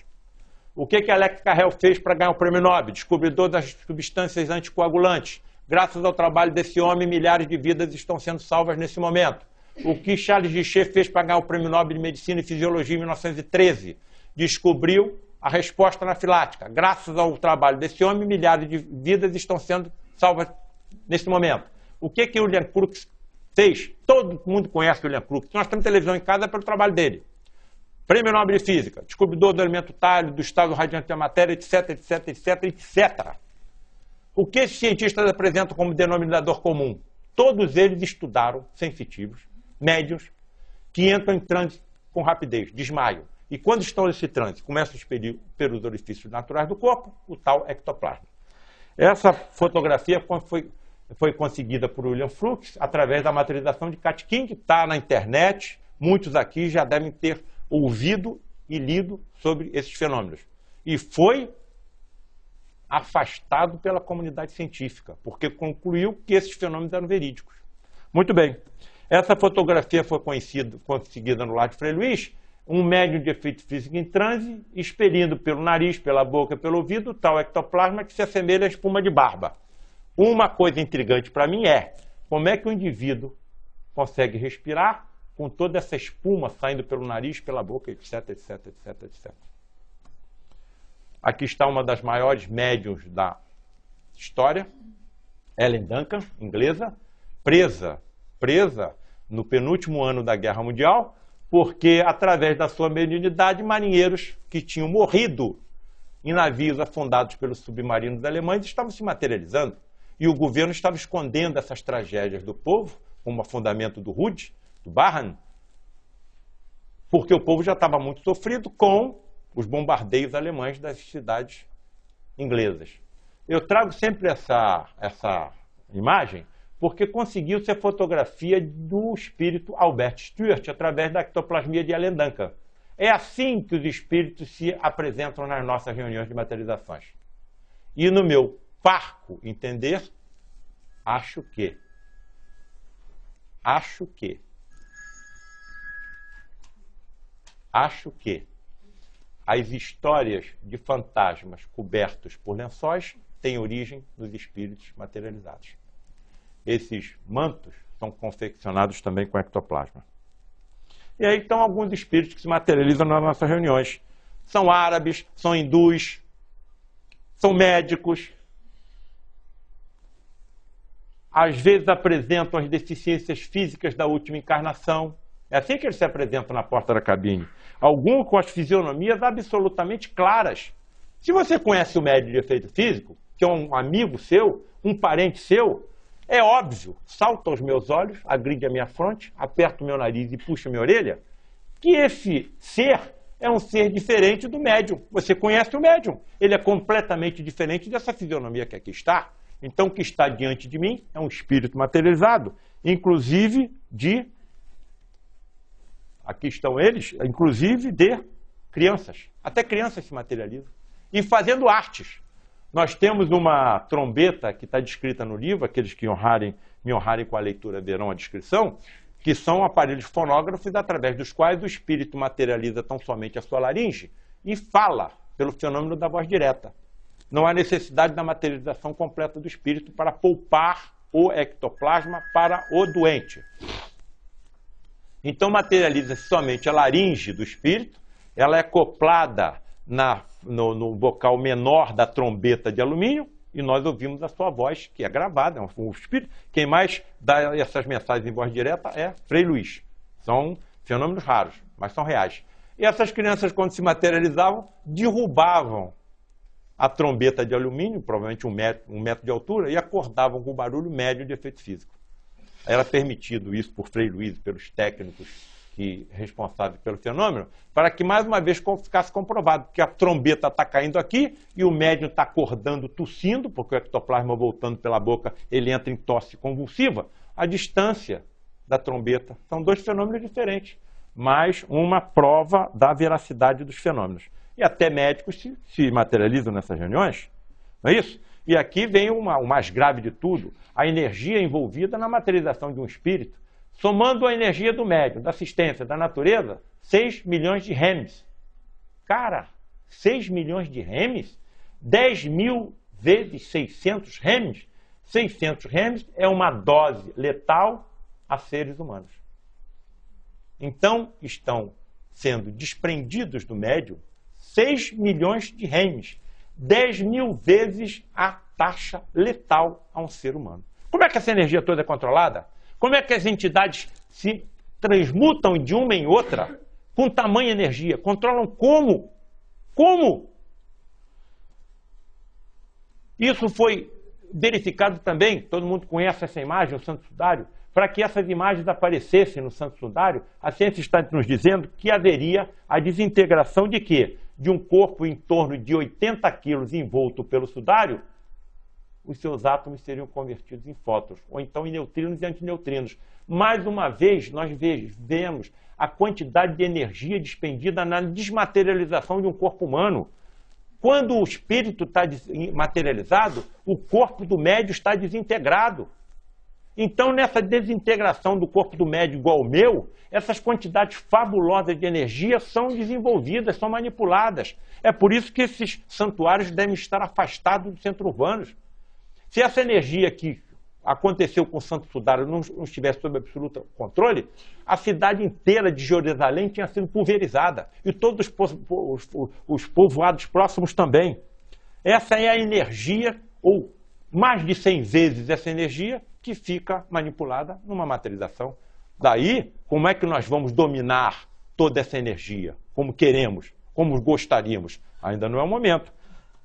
S2: O que Alex Carrel fez para ganhar o prêmio Nobel? Descobridor das substâncias anticoagulantes. Graças ao trabalho desse homem, milhares de vidas estão sendo salvas nesse momento. O que Charles Richer fez para ganhar o prêmio Nobel de Medicina e Fisiologia em 1913? Descobriu a resposta anafilática. Graças ao trabalho desse homem, milhares de vidas estão sendo salvas nesse momento. O que William Crookes fez? Todo mundo conhece o William Crookes. Nós temos televisão em casa pelo trabalho dele. Prêmio Nobel de Física, descobridor do elemento talho, do estado radiante da matéria, etc, etc, etc, etc. O que esses cientistas apresentam como denominador comum? Todos eles estudaram sensitivos, médios, que entram em transe com rapidez, desmaio. E quando estão nesse transe, começam a expelir pelos orifícios naturais do corpo, o tal ectoplasma. Essa fotografia foi conseguida por William Crookes através da materialização de Kat King, que está na internet. Muitos aqui já devem ter ouvido e lido sobre esses fenômenos. E foi afastado pela comunidade científica, porque concluiu que esses fenômenos eram verídicos. Muito bem. Essa fotografia foi conseguida no lar de Frei Luís, um médium de efeito físico em transe, expelindo pelo nariz, pela boca, pelo ouvido, tal ectoplasma que se assemelha à espuma de barba. Uma coisa intrigante para mim é como é que o indivíduo consegue respirar com toda essa espuma saindo pelo nariz, pela boca, etc, etc, etc, etc. Aqui está uma das maiores médiums da história, Helen Duncan, inglesa, presa no penúltimo ano da Guerra Mundial, porque, através da sua mediunidade, marinheiros que tinham morrido em navios afundados pelos submarinos alemães estavam se materializando. E o governo estava escondendo essas tragédias do povo, como o afundamento do Rude, do Barhan, porque o povo já estava muito sofrido com os bombardeios alemães das cidades inglesas. Eu trago sempre essa imagem porque conseguiu-se a fotografia do espírito Albert Stuart através da ectoplasmia de Helen Duncan. É assim que os espíritos se apresentam nas nossas reuniões de materializações. E no meu parco entender, acho que as histórias de fantasmas cobertos por lençóis têm origem nos espíritos materializados. Esses mantos são confeccionados também com ectoplasma. E aí estão alguns espíritos que se materializam nas nossas reuniões. São árabes, são hindus, são médicos. às vezes apresentam as deficiências físicas da última encarnação. É assim que eles se apresentam na porta da cabine. Alguns com as fisionomias absolutamente claras. Se você conhece o médium de efeito físico, que é um amigo seu, um parente seu, é óbvio, salta aos meus olhos, agride a minha fronte, aperta o meu nariz e puxa a minha orelha, que esse ser é um ser diferente do médium. Você conhece o médium, ele é completamente diferente dessa fisionomia que aqui está. Então, o que está diante de mim é um espírito materializado, inclusive de... Aqui estão eles, inclusive de crianças. Até crianças se materializam. E fazendo artes. Nós temos uma trombeta que está descrita no livro, aqueles que me honrarem com a leitura verão a descrição, que são aparelhos fonógrafos através dos quais o espírito materializa tão somente a sua laringe e fala pelo fenômeno da voz direta. Não há necessidade da materialização completa do espírito para poupar o ectoplasma para o doente. Então materializa-se somente a laringe do espírito, ela é acoplada no vocal menor da trombeta de alumínio e nós ouvimos a sua voz, que é gravada, é um espírito. Quem mais dá essas mensagens em voz direta é Frei Luís. São fenômenos raros, mas são reais. E essas crianças, quando se materializavam, derrubavam a trombeta de alumínio, provavelmente um metro de altura, e acordavam com o barulho médio de efeito físico. Era permitido isso por Frei Luís, pelos técnicos responsáveis pelo fenômeno, para que mais uma vez ficasse comprovado que a trombeta está caindo aqui e o médium está acordando, tossindo, porque o ectoplasma voltando pela boca, ele entra em tosse convulsiva. A distância da trombeta são dois fenômenos diferentes, mas uma prova da veracidade dos fenômenos. E até médicos se materializam nessas reuniões, não é isso? E aqui vem o mais grave de tudo, a energia envolvida na materialização de um espírito, somando a energia do médium, da assistência, da natureza, 6 milhões de remes. Cara, 6 milhões de remes? 10 mil vezes 600 remes? 600 remes é uma dose letal a seres humanos. Então, estão sendo desprendidos do médium 6 milhões de remes. 10 mil vezes a taxa letal a um ser humano. Como é que essa energia toda é controlada? Como é que as entidades se transmutam de uma em outra com tamanha energia? Controlam como? Como? Isso foi verificado também, todo mundo conhece essa imagem, o Santo Sudário. Para que essas imagens aparecessem no Santo Sudário, a ciência está nos dizendo que haveria a desintegração de quê? De um corpo em torno de 80 quilos envolto pelo sudário, os seus átomos seriam convertidos em fótons, ou então em neutrinos e antineutrinos. Mais uma vez, nós vemos a quantidade de energia despendida na desmaterialização de um corpo humano. Quando o espírito está materializado, o corpo do médium está desintegrado. Então, nessa desintegração do corpo do médium igual ao meu, essas quantidades fabulosas de energia são desenvolvidas, são manipuladas. É por isso que esses santuários devem estar afastados dos centros urbanos. Se essa energia que aconteceu com o Santo Sudário não estivesse sob absoluto controle, a cidade inteira de Jerusalém tinha sido pulverizada. E todos os povoados próximos também. Essa é a energia, ou mais de 100 vezes essa energia, que fica manipulada numa materialização. Daí, como é que nós vamos dominar toda essa energia? Como queremos, como gostaríamos? Ainda não é o momento.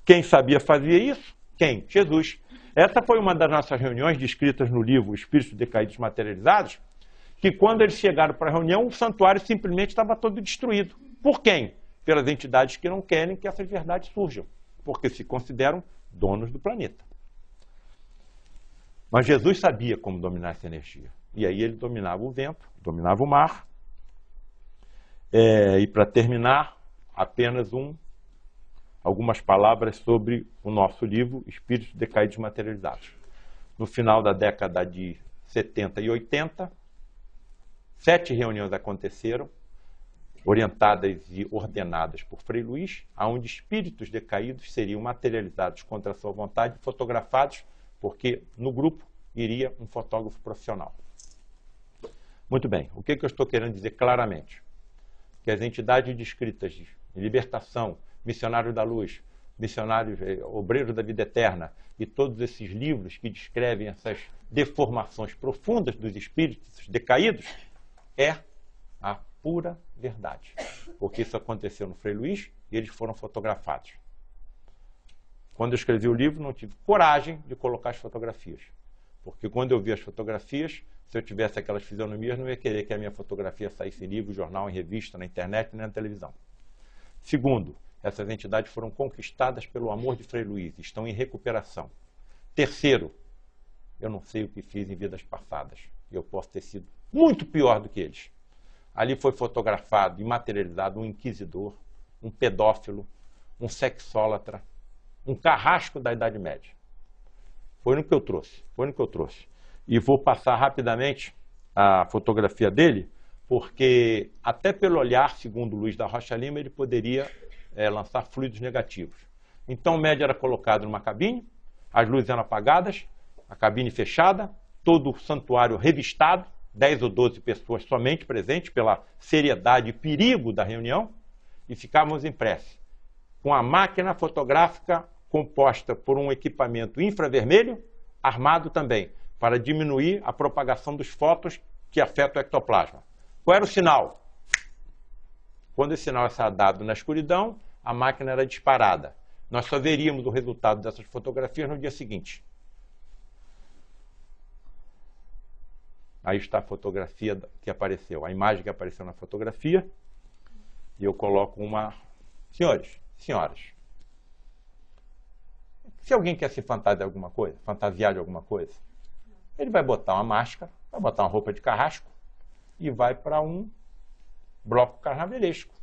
S2: Quem sabia fazer isso? Quem? Jesus. Essa foi uma das nossas reuniões descritas no livro Espíritos Decaídos Materializados, que quando eles chegaram para a reunião, o santuário simplesmente estava todo destruído. Por quem? Pelas entidades que não querem que essas verdades surjam, porque se consideram donos do planeta. Mas Jesus sabia como dominar essa energia. E aí ele dominava o vento, dominava o mar. E para terminar, apenas algumas palavras sobre o nosso livro Espíritos Decaídos Materializados. No final da década de 70 e 80, 7 reuniões aconteceram, orientadas e ordenadas por Frei Luís, onde espíritos decaídos seriam materializados contra a sua vontade, fotografados, porque no grupo iria um fotógrafo profissional. Muito bem, o que eu estou querendo dizer claramente? Que as entidades descritas de libertação, missionários da luz, Missionários, Obreiros da Vida Eterna, e todos esses livros que descrevem essas deformações profundas dos espíritos decaídos, é a pura verdade. Porque isso aconteceu no Frei Luís e eles foram fotografados. Quando eu escrevi o livro, não tive coragem de colocar as fotografias. Porque quando eu vi as fotografias, se eu tivesse aquelas fisionomias, não ia querer que a minha fotografia saísse em livro, jornal, em revista, na internet, nem na televisão. Segundo, essas entidades foram conquistadas pelo amor de Frei Luís, estão em recuperação. Terceiro, eu não sei o que fiz em vidas passadas. Eu posso ter sido muito pior do que eles. Ali foi fotografado e materializado um inquisidor, um pedófilo, um sexólatra, um carrasco da Idade Média. Foi no que eu trouxe, foi no que eu trouxe. E vou passar rapidamente a fotografia dele, porque até pelo olhar, segundo Luiz da Rocha Lima, ele poderia lançar fluidos negativos. Então o médium era colocado numa cabine, as luzes eram apagadas, a cabine fechada, todo o santuário revistado, 10 ou 12 pessoas somente presentes pela seriedade e perigo da reunião, e ficávamos em prece, com a máquina fotográfica composta por um equipamento infravermelho, armado também, para diminuir a propagação dos fótons que afetam o ectoplasma. Qual era o sinal? Quando esse sinal era dado na escuridão, a máquina era disparada. Nós só veríamos o resultado dessas fotografias no dia seguinte. Aí está a fotografia que apareceu, a imagem que apareceu na fotografia. E eu coloco uma... Senhores, senhoras, se alguém quer se fantasiar de alguma coisa, ele vai botar uma máscara, vai botar uma roupa de carrasco e vai para um bloco carnavalesco.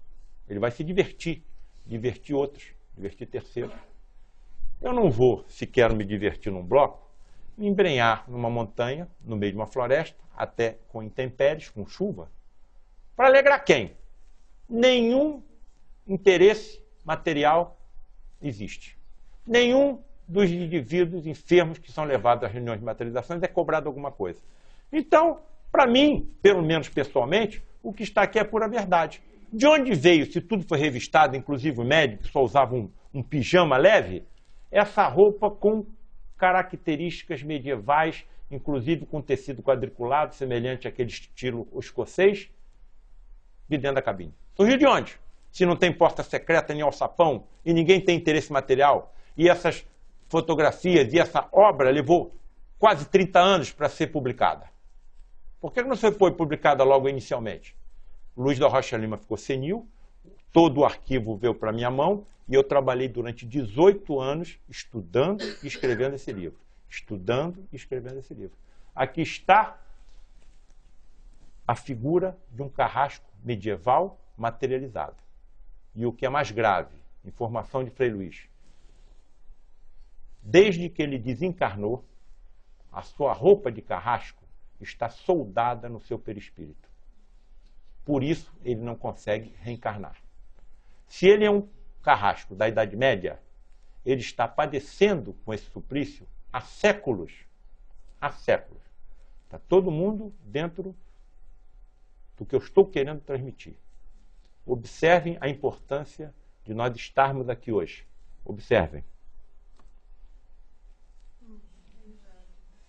S2: Ele vai se divertir, divertir outros, divertir terceiros. Eu não vou, se quero me divertir num bloco, me embrenhar numa montanha, no meio de uma floresta, até com intempéries, com chuva, para alegrar quem? Nenhum interesse material existe. Nenhum dos indivíduos enfermos que são levados às reuniões de materializações é cobrado alguma coisa. Então, para mim, pelo menos pessoalmente, o que está aqui é pura verdade. De onde veio, se tudo foi revistado, inclusive o médico que só usava um pijama leve, essa roupa com características medievais, inclusive com tecido quadriculado, semelhante àquele estilo escocês, de dentro da cabine. Surgiu de onde? Se não tem porta secreta nem alçapão e ninguém tem interesse material, e essas fotografias e essa obra levou quase 30 anos para ser publicada. Por que não foi publicada logo inicialmente? Luiz da Rocha Lima ficou senil, todo o arquivo veio para minha mão e eu trabalhei durante 18 anos estudando e escrevendo esse livro. Estudando e escrevendo esse livro. Aqui está a figura de um carrasco medieval materializado. E o que é mais grave, informação de Frei Luís. Desde que ele desencarnou, a sua roupa de carrasco está soldada no seu perispírito. Por isso, ele não consegue reencarnar. Se ele é um carrasco da Idade Média, ele está padecendo com esse suplício há séculos. Há séculos. Está todo mundo dentro do que eu estou querendo transmitir. Observem a importância de nós estarmos aqui hoje. Observem.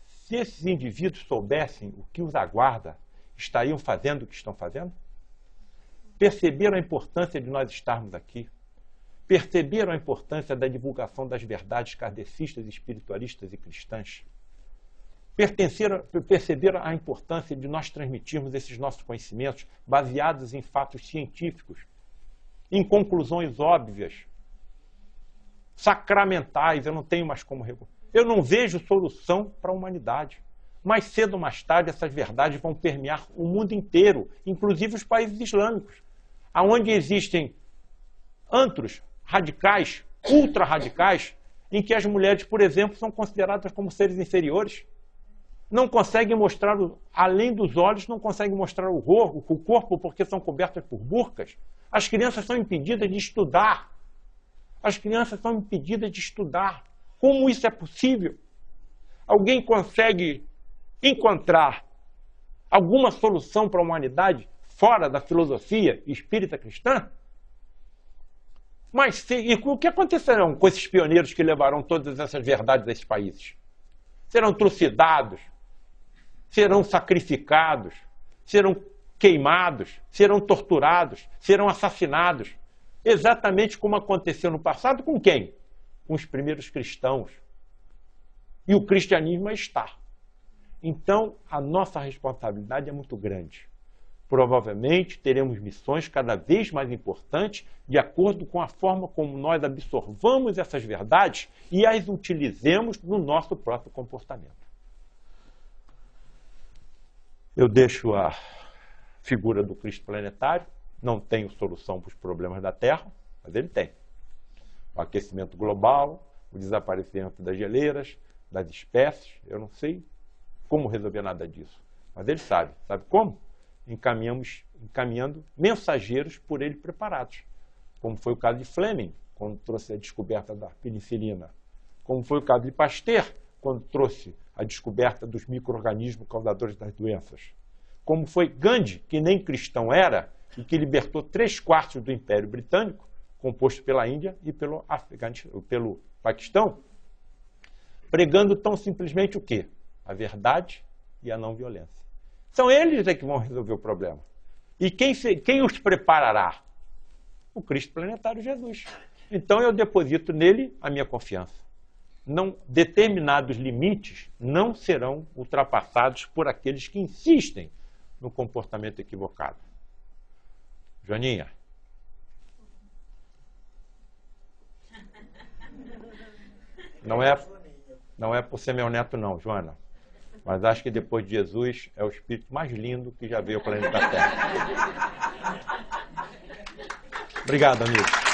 S2: Se esses indivíduos soubessem o que os aguarda, estariam fazendo o que estão fazendo? Perceberam a importância de nós estarmos aqui? Perceberam a importância da divulgação das verdades kardecistas, espiritualistas e cristãs? Perceberam a importância de nós transmitirmos esses nossos conhecimentos baseados em fatos científicos, em conclusões óbvias, sacramentais? Eu não tenho mais como... Eu não vejo solução para a humanidade. Mais cedo ou mais tarde, essas verdades vão permear o mundo inteiro, inclusive os países islâmicos, onde existem antros radicais, ultra-radicais, em que as mulheres, por exemplo, são consideradas como seres inferiores. Não conseguem mostrar, além dos olhos, não conseguem mostrar o corpo porque são cobertas por burcas. As crianças são impedidas de estudar. As crianças são impedidas de estudar. Como isso é possível? Alguém consegue encontrar alguma solução para a humanidade fora da filosofia espírita cristã? Mas e o que acontecerá com esses pioneiros que levarão todas essas verdades a esses países? Serão trucidados, serão sacrificados, serão queimados, serão torturados, serão assassinados. Exatamente como aconteceu no passado com quem? Com os primeiros cristãos. E o cristianismo está. Então, a nossa responsabilidade é muito grande. Provavelmente teremos missões cada vez mais importantes de acordo com a forma como nós absorvamos essas verdades e as utilizemos no nosso próprio comportamento. Eu deixo a figura do Cristo planetário, não tenho solução para os problemas da Terra, mas ele tem. O aquecimento global, o desaparecimento das geleiras, das espécies, eu não sei como resolver nada disso, mas ele sabe. Sabe como? Encaminhando mensageiros por ele preparados, como foi o caso de Fleming, quando trouxe a descoberta da penicilina, como foi o caso de Pasteur, quando trouxe a descoberta dos micro-organismos causadores das doenças, como foi Gandhi, que nem cristão era, e que libertou 3/4 do Império Britânico, composto pela Índia e pelo Paquistão, pregando tão simplesmente o quê? A verdade e a não violência. São eles que vão resolver o problema. E quem os preparará? O Cristo planetário Jesus. Então eu deposito nele a minha confiança. Determinados limites não serão ultrapassados por aqueles que insistem no comportamento equivocado. Joaninha. Não é por ser meu neto não, Joana. Mas acho que depois de Jesus é o espírito mais lindo que já veio ao planeta Terra. Obrigado, amigo.